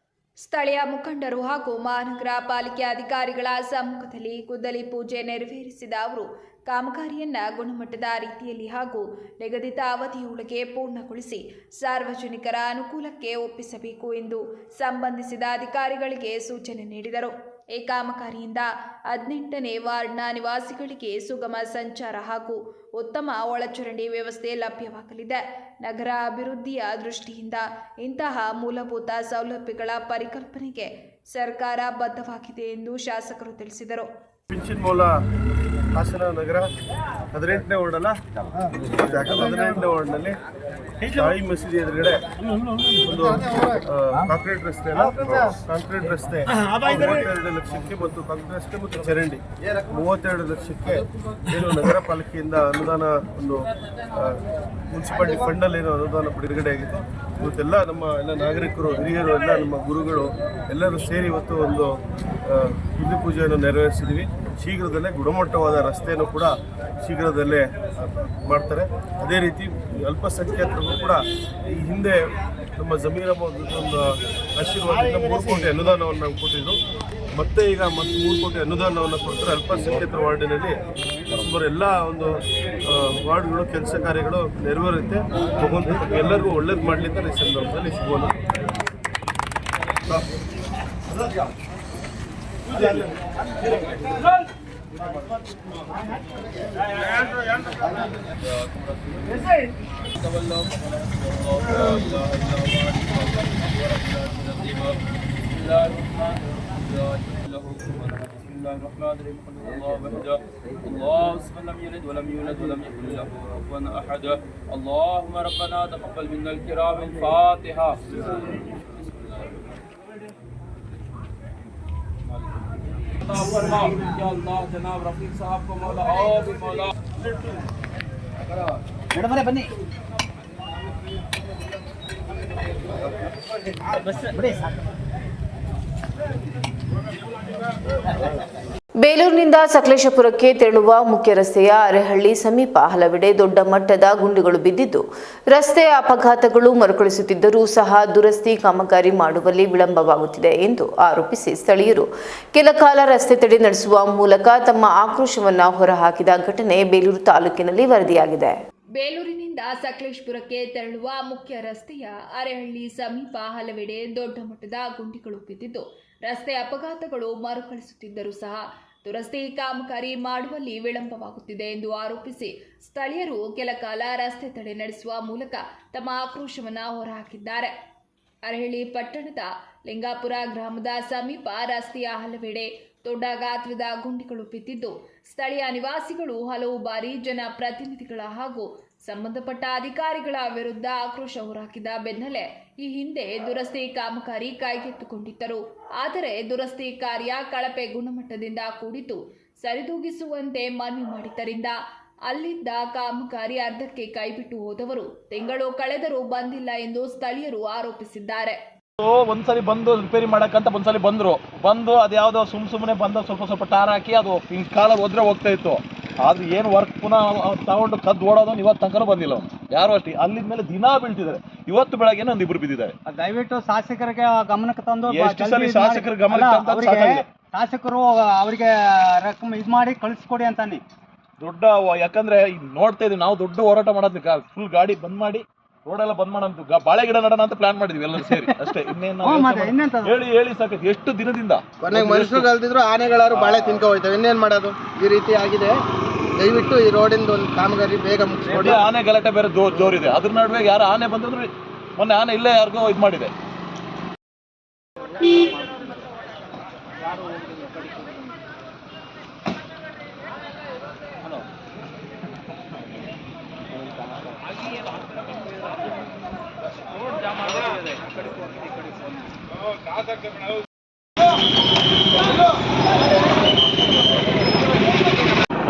ಸ್ಥಳೀಯ ಮುಖಂಡರು ಹಾಗೂ ಮಹಾನಗರ ಪಾಲಿಕೆ ಅಧಿಕಾರಿಗಳ ಸಮ್ಮುಖದಲ್ಲಿ ಗುದ್ದಲಿ ಪೂಜೆ ನೆರವೇರಿಸಿದ ಅವರು ಕಾಮಗಾರಿಯನ್ನ ಗುಣಮಟ್ಟದ ರೀತಿಯಲ್ಲಿ ಹಾಗೂ ನಿಗದಿತ ಅವಧಿಯೊಳಗೆ ಪೂರ್ಣಗೊಳಿಸಿ ಸಾರ್ವಜನಿಕರ ಅನುಕೂಲಕ್ಕೆ ಒಪ್ಪಿಸಬೇಕು ಎಂದು ಸಂಬಂಧಿಸಿದ ಅಧಿಕಾರಿಗಳಿಗೆ ಸೂಚನೆ ನೀಡಿದರು. ಈ ಕಾಮಗಾರಿಯಿಂದ 18ನೇ ವಾರ್ಡ್ನ ನಿವಾಸಿಗಳಿಗೆ ಸುಗಮ ಸಂಚಾರ ಹಾಗೂ ಉತ್ತಮ ಒಳಚರಂಡಿ ವ್ಯವಸ್ಥೆ ಲಭ್ಯವಾಗಲಿದೆ. ನಗರ ಅಭಿವೃದ್ಧಿಯ ದೃಷ್ಟಿಯಿಂದ ಇಂತಹ ಮೂಲಭೂತ ಸೌಲಭ್ಯಗಳ ಪರಿಕಲ್ಪನೆಗೆ ಸರ್ಕಾರ ಬದ್ಧವಾಗಿದೆ ಎಂದು ಶಾಸಕರು ತಿಳಿಸಿದರು. ಪಿಂಚಿನ್ ಮೂಲ ಹಾಸನ ನಗರ 18ನೇ ವಾರ್ಡ್ ಅಲ್ಲ, 18ನೇ ವಾರ್ಡ್ನಲ್ಲಿ ಶಾಹಿ ಮಸೀದಿ ಎದುರುಗಡೆ ಒಂದು ಕಾಂಕ್ರೀಟ್ ರಸ್ತೆ 32 ಲಕ್ಷಕ್ಕೆ ಮತ್ತು ಕಾಂಕ್ರೀಟ್ ರಸ್ತೆ ಮತ್ತು ಚರಂಡಿ 32 ಲಕ್ಷಕ್ಕೆ ಏನು ನಗರ ಪಾಲಿಕೆಯಿಂದ ಅನುದಾನ ಒಂದು ಮುನ್ಸಿಪಾಲಿಟಿ ಫಂಡಲ್ಲಿ ಏನೋ ಅನುದಾನ ಬಿಡುಗಡೆ ಆಗಿತ್ತು. ಇವತ್ತೆಲ್ಲ ನಮ್ಮ ಎಲ್ಲ ನಾಗರಿಕರು, ಹಿರಿಯರು, ಎಲ್ಲ ನಮ್ಮ ಗುರುಗಳು ಎಲ್ಲರೂ ಸೇರಿ ಇವತ್ತು ಒಂದು ಭೂಮಿ ಪೂಜೆಯನ್ನು ನೆರವೇರಿಸಿದ್ವಿ. ಶೀಘ್ರದಲ್ಲೇ ಗುಣಮಟ್ಟವಾದ ರಸ್ತೆಯನ್ನು ಕೂಡ ಶೀಘ್ರದಲ್ಲೇ ಮಾಡ್ತಾರೆ. ಅದೇ ರೀತಿ ಅಲ್ಪಸಂಖ್ಯಾತರಿಗೂ ಕೂಡ ಈ ಹಿಂದೆ ನಮ್ಮ ಜಮೀರ್ ಒಂದು ಆಶೀರ್ವಾದದಿಂದ 3 ಕೋಟಿ ಅನುದಾನವನ್ನು ನಾವು ಕೊಟ್ಟಿದ್ದು. ಮತ್ತೆ ಈಗ 3 ಕೋಟಿ ಅನುದಾನವನ್ನು ಕೊಡ್ತಾರೆ. ಅಲ್ಪಸಂಖ್ಯಾತರ ವಾರ್ಡಿನಲ್ಲಿ ಸುಮಾರು ಎಲ್ಲ ಒಂದು ವಾರ್ಡ್ಗಳು ಕೆಲಸ ಕಾರ್ಯಗಳು ನೆರವೇರುತ್ತೆ. ಭಗವಂತ ಎಲ್ಲರಿಗೂ ಒಳ್ಳೇದು ಮಾಡಲಿ ಅಂತ ಈ ಸಂದರ್ಭದಲ್ಲಿ ಶುಭವನ್ನು. اللهم ربنا تقبل منا الكرام الفاتحة. या अल्लाह जनाब रफीक साहब को मौला और मौला मैडम बन्नी ಬೇಲೂರಿನಿಂದ ಸಕಲೇಶಪುರಕ್ಕೆ ತೆರಳುವ ಮುಖ್ಯ ರಸ್ತೆಯ ಅರೆಹಳ್ಳಿ ಸಮೀಪ ಹಲವೆಡೆ ದೊಡ್ಡ ಮಟ್ಟದ ಗುಂಡಿಗಳು ಬಿದ್ದಿದ್ದು ರಸ್ತೆ ಅಪಘಾತಗಳು ಮರುಕಳಿಸುತ್ತಿದ್ದರೂ ಸಹ ದುರಸ್ತಿ ಕಾಮಗಾರಿ ಮಾಡುವಲ್ಲಿ ವಿಳಂಬವಾಗುತ್ತಿದೆ ಎಂದು ಆರೋಪಿಸಿ ಸ್ಥಳೀಯರು ಕೆಲಕಾಲ ರಸ್ತೆ ತಡೆ ನಡೆಸುವ ಮೂಲಕ ತಮ್ಮ ಆಕ್ರೋಶವನ್ನು ಹೊರಹಾಕಿದ ಘಟನೆ ಬೇಲೂರು ತಾಲೂಕಿನಲ್ಲಿ ವರದಿಯಾಗಿದೆ. ಬೇಲೂರಿನಿಂದ ಸಕಲೇಶಪುರಕ್ಕೆ ತೆರಳುವ ಮುಖ್ಯ ರಸ್ತೆಯ ಅರೆಹಳ್ಳಿ ಸಮೀಪ ಹಲವೆಡೆ ದೊಡ್ಡ ಮಟ್ಟದ ಗುಂಡಿಗಳು ಬಿದ್ದಿದ್ದು ರಸ್ತೆ ಅಪಘಾತಗಳು ಮರುಕಳಿಸುತ್ತಿದ್ದರೂ ಸಹ ದುರಸ್ತಿ ಕಾಮಗಾರಿ ಮಾಡುವಲ್ಲಿ ವಿಳಂಬವಾಗುತ್ತಿದೆ ಎಂದು ಆರೋಪಿಸಿ ಸ್ಥಳೀಯರು ಕೆಲಕಾಲ ರಸ್ತೆ ತಡೆ ನಡೆಸುವ ಮೂಲಕ ತಮ್ಮ ಆಕ್ರೋಶವನ್ನು ಹೊರಹಾಕಿದ್ದಾರೆ. ಅರಹಳ್ಳಿ ಪಟ್ಟಣದ ಲಿಂಗಾಪುರ ಗ್ರಾಮದ ಸಮೀಪ ರಸ್ತೆಯ ಹಲವೆಡೆ ದೊಡ್ಡ ಗಾತ್ರದ ಗುಂಡಿಗಳು ಬಿದ್ದಿದ್ದು ಸ್ಥಳೀಯ ನಿವಾಸಿಗಳು ಹಲವು ಬಾರಿ ಜನಪ್ರತಿನಿಧಿಗಳ ಹಾಗೂ ಸಂಬಂಧಪಟ್ಟ ಅಧಿಕಾರಿಗಳ ವಿರುದ್ಧ ಆಕ್ರೋಶ ಹೊರಹಾಕಿದ ಬೆನ್ನಲ್ಲೇ ಈ ಹಿಂದೆ ದುರಸ್ತಿ ಕಾಮಗಾರಿ ಕೈಗೆತ್ತಿಕೊಂಡಿದ್ದರು. ಆದರೆ ದುರಸ್ತಿ ಕಾರ್ಯ ಕಳಪೆ ಗುಣಮಟ್ಟದಿಂದ ಕೂಡಿದ್ದು ಸರಿದೂಗಿಸುವಂತೆ ಮನವಿ ಮಾಡಿದ್ದರಿಂದ ಅಲ್ಲಿದ್ದ ಕಾಮಗಾರಿ ಅರ್ಧಕ್ಕೆ ಕೈಬಿಟ್ಟು ಹೋದವರು ತಿಂಗಳು ಕಳೆದರೂ ಬಂದಿಲ್ಲ ಎಂದು ಸ್ಥಳೀಯರು ಆರೋಪಿಸಿದ್ದಾರೆ. ಒಂದ್ಸಲಿ ಬಂದು ರಿಪೇರಿ ಮಾಡಕ್ಕಂತ ಒಂದ್ಸಲಿ ಬಂದು ಅದ್ಯಾವುದೋ ಸುಮ್ಮನೆ ಬಂದ ಸ್ವಲ್ಪ ಟಾರ್ ಹಾಕಿ ಅದು ಕಾಲಲ್ಲಿ ಹೋದ್ರೆ ಹೋಗ್ತಾ ಇತ್ತು. ಆದ್ರೆ ಏನು ವರ್ಕ್ ಪುನಃ ತಗೊಂಡು ಕದ್ದು ಓಡೋದನ್ನು ಇವತ್ತು ತನಕ ಬಂದಿಲ್ಲ. ಯಾರು ಅಷ್ಟೇ ಅಲ್ಲಿಂದ ಮೇಲೆ ದಿನಾ ಬೀಳ್ತಿದ್ದಾರೆ. ಇವತ್ತು ಬೆಳಗ್ಗೆ ಒಂದಿಬ್ರು ಬಿದ್ದಿದ್ದಾರೆ. ದಯವಿಟ್ಟು ಶಾಸಕರಿಗೆ ಗಮನಕ್ಕೆ ತಂದು ಎಷ್ಟು ಸಲ ಶಾಸಕರ ಗಮನಕ್ಕೆ ಶಾಸಕರು ಅವರಿಗೆ ರಕಮ್ ಇದು ಮಾಡಿ ಕಳಿಸ್ಕೊಡಿ ಅಂತಾನೆ ದೊಡ್ಡ, ಯಾಕಂದ್ರೆ ನೋಡ್ತಾ ಇದೀವಿ ನಾವು ದೊಡ್ಡ ಹೋರಾಟ ಮಾಡೋದು. ಫುಲ್ ಗಾಡಿ ಬಂದ್ ಮಾಡಿ ರೋಡೆಲ್ಲ ಬಂದ್ ಮಾಡೋದು, ಬಾಳೆ ಗಿಡ ನಡೋಣ ಅಂತ ಪ್ಲಾನ್ ಮಾಡಿದ್ವಿ ಎಲ್ಲರೂ ಸೇರಿ ಅಷ್ಟೇ. ಹೇಳಿ ಸಾಕೈತಿ ಎಷ್ಟು ದಿನದಿಂದ. ಕೊನೆಗೆ ಮನುಷ್ಯರು ಕಲ್ತಿದ್ರು ಆನೆಗಳಾರು ಬಾಳೆ ತಿನ್ಕೊ ಹೋಯ್ತವೆ. ಇನ್ನೇನ್ ಮಾಡೋದು? ಈ ರೀತಿ ಆಗಿದೆ. ದಯವಿಟ್ಟು ಈ ರೋಡಿಂದ ಒಂದು ಕಾಮಗಾರಿ ಬೇಗ ಮುಗಿಸ್ಕೊಡಿ. ಆನೆ ಗಲಾಟೆ ಬೇರೆ ಜೋರಿದೆ. ಅದ್ರ ನಡುವೆ ಯಾರು ಆನೆ ಬಂದ್ರೆ ಮೊನ್ನೆ ಆನೆ ಇಲ್ಲೇ ಯಾರಿಗೋ ಇದು ಮಾಡಿದೆ.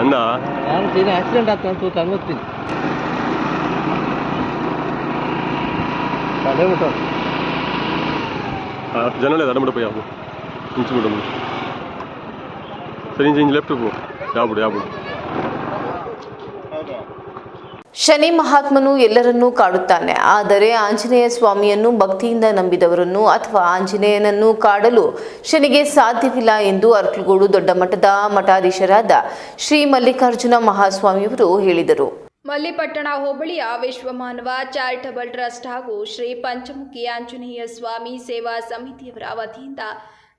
ಅಣ್ಣ ನಾನು ಆಕ್ಸಿಡೆಂಟ್ ಆಗ್ತಾ ಅಂತ ತಂಗೋಗ್ತೀನಿ. జనాలే అడమడపోయి యాబు ఇంచుకుంటాము సరే ఇంచు లెఫ్ట్ పో యాబుడు ಶನಿ ಮಹಾತ್ಮನು ಎಲ್ಲರನ್ನೂ ಕಾಡುತ್ತಾನೆ. ಆದರೆ ಆಂಜನೇಯ ಸ್ವಾಮಿಯನ್ನು ಭಕ್ತಿಯಿಂದ ನಂಬಿದವರನ್ನು ಅಥವಾ ಆಂಜನೇಯನನ್ನು ಕಾಡಲು ಶನಿಗೆ ಸಾಧ್ಯವಿಲ್ಲ ಎಂದು ಅರಕಲಗೂಡು ದೊಡ್ಡ ಮಠದ ಮಠಾಧೀಶರಾದ ಶ್ರೀ ಮಲ್ಲಿಕಾರ್ಜುನ ಮಹಾಸ್ವಾಮಿಯವರು ಹೇಳಿದರು. ಮಲ್ಲಿಪಟ್ಟಣ ಹೋಬಳಿಯ ವಿಶ್ವಮಾನವ ಚಾರಿಟಬಲ್ ಟ್ರಸ್ಟ್ ಹಾಗೂ ಶ್ರೀ ಪಂಚಮುಖಿ ಆಂಜನೇಯ ಸ್ವಾಮಿ ಸೇವಾ ಸಮಿತಿಯವರ ವತಿಯಿಂದ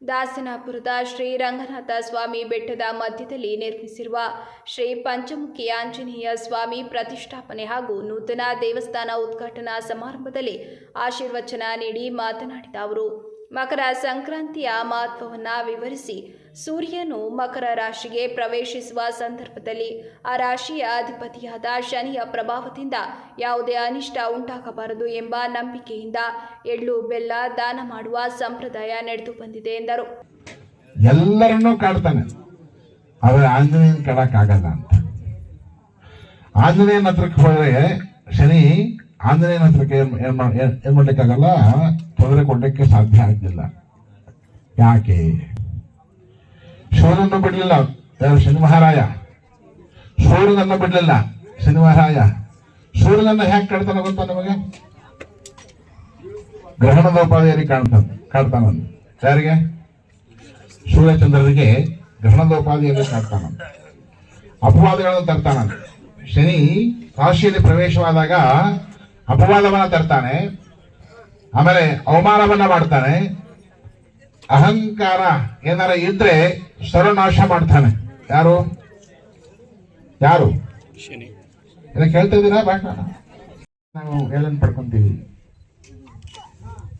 ದಾಸನಪುರದ ಶ್ರೀ ರಂಗನಾಥ ಸ್ವಾಮಿ ಬೆಟ್ಟದ ಮಧ್ಯದಲ್ಲಿ ನಿರ್ಮಿಸಿರುವ ಶ್ರೀ ಪಂಚಮುಖಿ ಆಂಜನೇಯ ಸ್ವಾಮಿ ಪ್ರತಿಷ್ಠಾಪನೆ ಹಾಗೂ ನೂತನ ದೇವಸ್ಥಾನ ಉದ್ಘಾಟನಾ ಸಮಾರಂಭದಲ್ಲಿ ಆಶೀರ್ವಚನ ನೀಡಿ ಮಾತನಾಡಿದ ಅವರು ಮಕರ ಸಂಕ್ರಾಂತಿಯ ಮಹತ್ವವನ್ನು ವಿವರಿಸಿ ಸೂರ್ಯನು ಮಕರ ರಾಶಿಗೆ ಪ್ರವೇಶಿಸುವ ಸಂದರ್ಭದಲ್ಲಿ ಆ ರಾಶಿಯ ಅಧಿಪತಿಯಾದ ಶನಿಯ ಪ್ರಭಾವದಿಂದ ಯಾವುದೇ ಅನಿಷ್ಟ ಉಂಟಾಗಬಾರದು ಎಂಬ ನಂಬಿಕೆಯಿಂದ ಎಳ್ಳು ಬೆಲ್ಲ ದಾನ ಮಾಡುವ ಸಂಪ್ರದಾಯ ನಡೆದು ಬಂದಿದೆ ಎಂದರು. ಎಲ್ಲರನ್ನೂ ಕಾಡ್ತಾನೆ, ಆದರೆ ಆಂಜನೇಯನ ಕಾಡಕ್ಕಾಗಲ್ಲ ಅಂತ. ಆಂಜನೇಯನ ಹತ್ರಕ್ಕೆ ಹೋದರೆ ಶನಿ ಆಂಜನೇಯನ ಹತ್ರಕ್ಕೆ ಏನ್ ಮಾಡ್ಲಿಕ್ಕಾಗಲ್ಲ, ತೊಂದರೆ ಕೊಡ್ಲಿಕ್ಕೆ ಸಾಧ್ಯ ಆಗಲಿಲ್ಲ. ಯಾಕೆ? ಸೂರ್ಯನನ್ನು ಬಿಡಲಿಲ್ಲ ಯಾರು? ಶನಿ ಮಹಾರಾಯ. ಸೂರ್ಯನನ್ನು ಬಿಡಲಿಲ್ಲ ಶನಿ ಮಹಾರಾಯ. ಸೂರ್ಯನನ್ನು ಹೇಗೆ ಕಾಡ್ತಾನೆ ಗೊತ್ತಾ ನಮಗೆ? ಗ್ರಹಣದೋಪಾದಿಯಲ್ಲಿ ಕಾಡ್ತಾನ. ಯಾರಿಗೆ? ಸೂರ್ಯಚಂದ್ರರಿಗೆ ಗ್ರಹಣದೋಪಾದಿಯಲ್ಲಿ ಕಾಡ್ತಾನ. ಅಪವಾದಗಳನ್ನು ತರ್ತಾನ. ಶನಿ ರಾಶಿಯಲ್ಲಿ ಪ್ರವೇಶವಾದಾಗ ಅಪವಾದವನ್ನ ತರ್ತಾನೆ, ಆಮೇಲೆ ಅವಮಾನವನ್ನ ಮಾಡ್ತಾನೆ. ಅಹಂಕಾರ ಏನಾರ ಇದ್ರೆ ಸರ್ವನಾಶ ಮಾಡ್ತಾನೆ. ಯಾರು ಶನಿ. ಕೇಳ್ತಾ ಇದ್ದೀರಾ? ನಾವು ಹೇಳನ್ ಪಡ್ಕೊಂತೀವಿ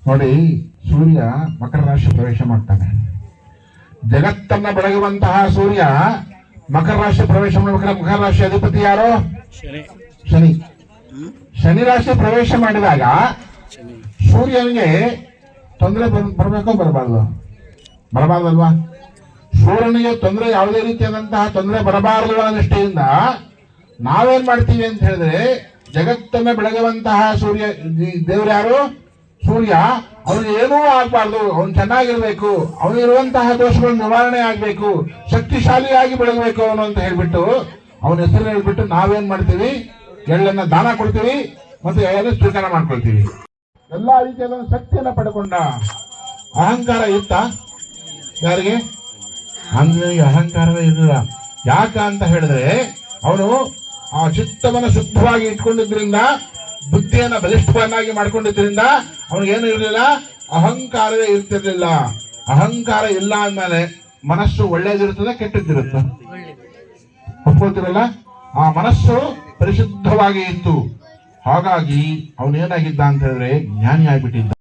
ನೋಡಿ. ಸೂರ್ಯ ಮಕರ ರಾಶಿ ಪ್ರವೇಶ ಮಾಡ್ತಾನೆ. ಜಗತ್ತನ್ನ ಬೆಳಗುವಂತಹ ಸೂರ್ಯ ಮಕರ ರಾಶಿ ಪ್ರವೇಶ ಮಾಡಬೇಕಾದ್ರೆ ಮಕರ ರಾಶಿ ಅಧಿಪತಿ ಯಾರು? ಶನಿ. ಶನಿ ರಾಶಿ ಪ್ರವೇಶ ಮಾಡಿದಾಗ ಸೂರ್ಯನಿಗೆ ತೊಂದರೆ ಬರಬೇಕೋ ಬರಬಾರ್ದಲ್ವಾ? ಸೂರ್ಯನಿಗೆ ತೊಂದರೆ ಯಾವುದೇ ರೀತಿಯಾದಂತಹ ತೊಂದರೆ ಬರಬಾರದು ಅನ್ನೋ ದೃಷ್ಟಿಯಿಂದ ನಾವೇನ್ ಮಾಡ್ತೀವಿ ಅಂತ ಹೇಳಿದ್ರೆ, ಜಗತ್ತನ್ನ ಬೆಳಗುವಂತಹ ಸೂರ್ಯ ದೇವ್ರು ಯಾರು? ಸೂರ್ಯ. ಅವನಿಗೆ ಏನೂ ಆಗ್ಬಾರ್ದು, ಅವನು ಚೆನ್ನಾಗಿರ್ಬೇಕು, ಅವನಿರುವಂತಹ ದೋಷಗಳು ನಿವಾರಣೆ ಆಗ್ಬೇಕು, ಶಕ್ತಿಶಾಲಿಯಾಗಿ ಬೆಳಗಬೇಕು ಅವನು ಅಂತ ಹೇಳ್ಬಿಟ್ಟು ಅವನ ಹೆಸರು ಹೇಳ್ಬಿಟ್ಟು ನಾವೇನ್ ಮಾಡ್ತೀವಿ? ಎಳ್ಳನ್ನ ದಾನ ಕೊಡ್ತೀವಿ ಮತ್ತೆ ಎಳ್ಳು ಸ್ವೀಕಾರ ಮಾಡ್ಕೊಳ್ತೀವಿ. ಎಲ್ಲಾ ರೀತಿಯಾದ ಶಕ್ತಿಯನ್ನ ಪಡ್ಕೊಂಡ. ಅಹಂಕಾರ ಇತ್ತ ಯಾರಿಗೆ? ಆಂಜನೇಯ ಅಹಂಕಾರವೇ ಇರಲಿಲ್ಲ. ಯಾಕ ಅಂತ ಹೇಳಿದ್ರೆ ಅವನು ಆ ಚಿತ್ತವನ್ನು ಶುದ್ಧವಾಗಿ ಇಟ್ಕೊಂಡಿದ್ರಿಂದ, ಬುದ್ಧಿಯನ್ನ ಬಲಿಷ್ಠವನ್ನಾಗಿ ಮಾಡ್ಕೊಂಡಿದ್ರಿಂದ ಅವನಿಗೇನು ಇರಲಿಲ್ಲ? ಅಹಂಕಾರವೇ ಇರ್ತಿರ್ಲಿಲ್ಲ. ಅಹಂಕಾರ ಇಲ್ಲ ಅಂದ್ಮೇಲೆ ಮನಸ್ಸು ಒಳ್ಳೇದಿರುತ್ತದೆ, ಕೆಟ್ಟದ್ದಿರುತ್ತೆ. ಒಪ್ಕೊಳ್ತಿರಲ್ಲ? ಆ ಮನಸ್ಸು ಪರಿಶುದ್ಧವಾಗಿ ಇತ್ತು. ಹಾಗಾಗಿ ಅವನೇನಾಗಿದ್ದ ಅಂತ ಹೇಳಿದ್ರೆ ಜ್ಞಾನಿ ಆಗಿಬಿಟ್ಟಿದ್ದ.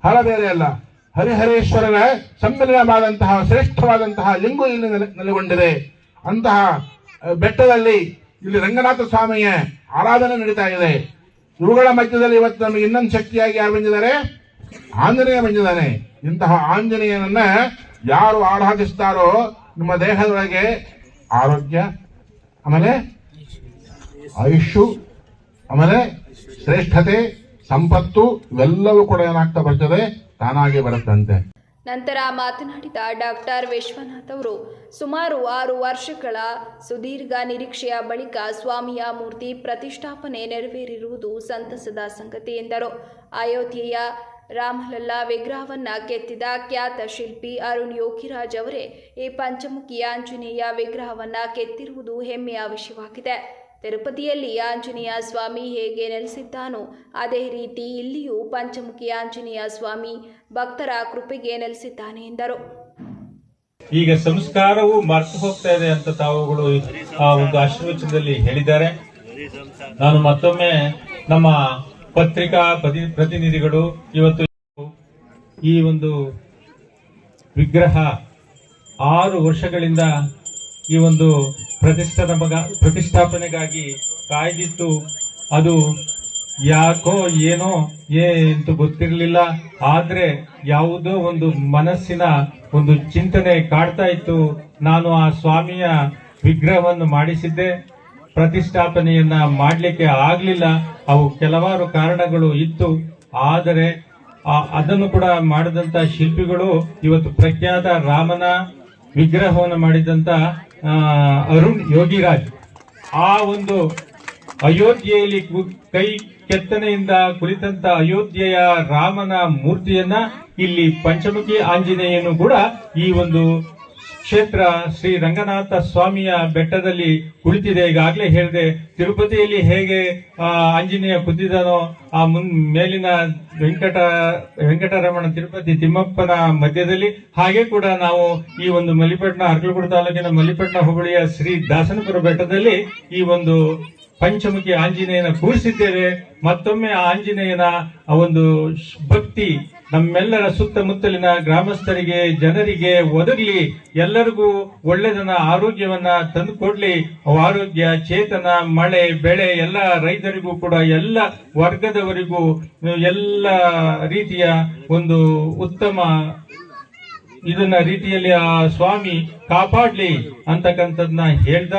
ಹರ ಬೇರೆ ಅಲ್ಲ, ಹರಿಹರೇಶ್ವರರ ಸಮ್ಮಿಲನವಾದಂತಹ ಶ್ರೇಷ್ಠವಾದಂತಹ ಲಿಂಗು ಇಲ್ಲಿ ನೆಲೆಗೊಂಡಿದೆ. ಅಂತಹ ಬೆಟ್ಟದಲ್ಲಿ ಇಲ್ಲಿ ರಂಗನಾಥ ಸ್ವಾಮಿಯ ಆರಾಧನೆ ನಡೀತಾ ಇದೆ. ಇವುಗಳ ಮಧ್ಯದಲ್ಲಿ ಇವತ್ತು ನಮಗೆ ಇನ್ನೊಂದು ಶಕ್ತಿಯಾಗಿ ಯಾರು ಬಂದಿದ್ದಾರೆ? ಆಂಜನೇಯ ಬಂದಿದ್ದಾನೆ. ಇಂತಹ ಆಂಜನೇಯನನ್ನ ಯಾರು ಆರಾಧಿಸ್ತಾರೋ ನಿಮ್ಮ ದೇಹದೊಳಗೆ ಆರೋಗ್ಯ, ಆಮೇಲೆ ಆಯುಷು, ಆಮೇಲೆ ಶ್ರೇಷ್ಠತೆ, ಸಂಪತ್ತು ಇವೆಲ್ಲವೂ ಕೂಡ ಏನಾಗ್ತಾ ಬರ್ತದೆ? ತಾನಾಗಿ ಬರುತ್ತಂತೆ. ನಂತರ ಮಾತನಾಡಿದ ಡಾಕ್ಟರ್ ವಿಶ್ವನಾಥ್ ಅವರು ಸುಮಾರು 6 ವರ್ಷಗಳ ಸುದೀರ್ಘ ನಿರೀಕ್ಷೆಯ ಬಳಿಕ ಸ್ವಾಮಿಯ ಮೂರ್ತಿ ಪ್ರತಿಷ್ಠಾಪನೆ ನೆರವೇರಿರುವುದು ಸಂತಸದ ಸಂಗತಿ ಎಂದರು. ಅಯೋಧ್ಯೆಯ ರಾಮಲಲ್ಲಾ ವಿಗ್ರಹವನ್ನ ಕೆತ್ತಿದ ಖ್ಯಾತ ಶಿಲ್ಪಿ ಅರುಣ್ ಯೋಗಿರಾಜ್ ಅವರೇ ಈ ಪಂಚಮುಖಿ ಆಂಜನೇಯ ವಿಗ್ರಹವನ್ನ ಕೆತ್ತಿರುವುದು ಹೆಮ್ಮೆಯ ವಿಷಯವಾಗಿದೆ. ತಿರುಪತಿಯಲ್ಲಿ ಆಂಜನೇಯ ಸ್ವಾಮಿ ಹೇಗೆ ನೆಲೆಸಿದ್ದಾನೋ ಅದೇ ರೀತಿ ಇಲ್ಲಿಯೂ ಪಂಚಮುಖಿ ಆಂಜನೇಯ ಸ್ವಾಮಿ ಭಕ್ತರ ಕೃಪೆಗೆ ನೆಲೆಸಿದ್ದಾನೆ ಎಂದರು. ಈಗ ಸಂಸ್ಕಾರವು ಮರೆತು ಹೋಗ್ತಾ ಇದೆ ಅಂತ ತಾವುಗಳು ಆ ಒಂದು ಆಶೀರ್ವಚನದಲ್ಲಿ ಹೇಳಿದ್ದಾರೆ. ನಾನು ಮತ್ತೊಮ್ಮೆ ನಮ್ಮ ಪತ್ರಿಕಾ ಪ್ರತಿನಿಧಿಗಳು ಇವತ್ತು ಈ ಒಂದು ವಿಗ್ರಹ 6 ವರ್ಷಗಳಿಂದ ಈ ಒಂದು ಪ್ರತಿಷ್ಠಾಪನೆಗಾಗಿ ಕಾಯ್ದಿತ್ತು. ಅದು ಯಾಕೋ ಏನೋ ಅಂತ ಗೊತ್ತಿರಲಿಲ್ಲ. ಆದ್ರೆ ಯಾವುದೋ ಒಂದು ಮನಸ್ಸಿನ ಒಂದು ಚಿಂತನೆ ಕಾಡ್ತಾ ಇತ್ತು. ನಾನು ಆ ಸ್ವಾಮಿಯ ವಿಗ್ರಹವನ್ನು ಮಾಡಿಸಿದ್ದೆ, ಪ್ರತಿಷ್ಠಾಪನೆಯನ್ನ ಮಾಡಲಿಕ್ಕೆ ಆಗ್ಲಿಲ್ಲ. ಅವು ಕೆಲವಾರು ಕಾರಣಗಳು ಇತ್ತು. ಆದರೆ ಅದನ್ನು ಕೂಡ ಮಾಡಿದಂತ ಶಿಲ್ಪಿಗಳು ಇವತ್ತು ಪ್ರಖ್ಯಾತ ರಾಮನ ವಿಗ್ರಹವನ್ನು ಮಾಡಿದಂತ ಅರುಣ್ ಯೋಗಿರಾಜ್. ಆ ಒಂದು ಅಯೋಧ್ಯೆಯಲ್ಲಿ ಕೈ ಕೆತ್ತನೆಯಿಂದ ಕುಳಿತಂತ ಅಯೋಧ್ಯೆಯ ರಾಮನ ಮೂರ್ತಿಯನ್ನ ಇಲ್ಲಿ ಪಂಚಮುಖಿ ಆಂಜನೇಯನು ಕೂಡ ಈ ಒಂದು ಕ್ಷೇತ್ರ ಶ್ರೀ ರಂಗನಾಥ ಸ್ವಾಮಿಯ ಬೆಟ್ಟದಲ್ಲಿ ಕುಳಿತಿದೆ. ಈಗಾಗಲೇ ಹೇಳಿದೆ, ತಿರುಪತಿಯಲ್ಲಿ ಹೇಗೆ ಆಂಜನೇಯ ಕೂತಿದ್ದಾನೋ ಆ ಮೇಲಿನ ವೆಂಕಟರಮಣ ತಿರುಪತಿ ತಿಮ್ಮಪ್ಪನ ಮಧ್ಯದಲ್ಲಿ, ಹಾಗೆ ಕೂಡ ನಾವು ಈ ಒಂದು ಮಲ್ಲಿಪಟ್ಟಣ ಅರ್ಕಲಗೂಡು ತಾಲೂಕಿನ ಮಲ್ಲಿಪಟ್ಟಣ ಹೋಬಳಿಯ ಶ್ರೀ ದಾಸನಪುರ ಬೆಟ್ಟದಲ್ಲಿ ಈ ಒಂದು ಪಂಚಮುಖಿ ಆಂಜನೇಯನ ಕೂರಿಸಿದ್ದೇವೆ. ಮತ್ತೊಮ್ಮೆ ಆ ಆಂಜನೇಯನ ಆ ಒಂದು ಭಕ್ತಿ ನಮ್ಮೆಲ್ಲರ ಸುತ್ತಮುತ್ತಲಿನ ಗ್ರಾಮಸ್ಥರಿಗೆ, ಜನರಿಗೆ ಒದಗಲಿ, ಎಲ್ಲರಿಗೂ ಒಳ್ಳೆದನ್ನ ಆರೋಗ್ಯವನ್ನ ತಂದು ಕೊಡ್ಲಿ. ಆರೋಗ್ಯ, ಚೇತನ, ಮಳೆ, ಬೆಳೆ ಎಲ್ಲ ರೈತರಿಗೂ ಕೂಡ ಎಲ್ಲ ವರ್ಗದವರಿಗೂ ಎಲ್ಲ ರೀತಿಯ ಒಂದು ಉತ್ತಮ ಇದನ್ನ ರೀತಿಯಲ್ಲಿ ಆ ಸ್ವಾಮಿ ಕಾಪಾಡ್ಲಿ ಅಂತಕ್ಕಂಥದ್ನ ಹೇಳ್ದ.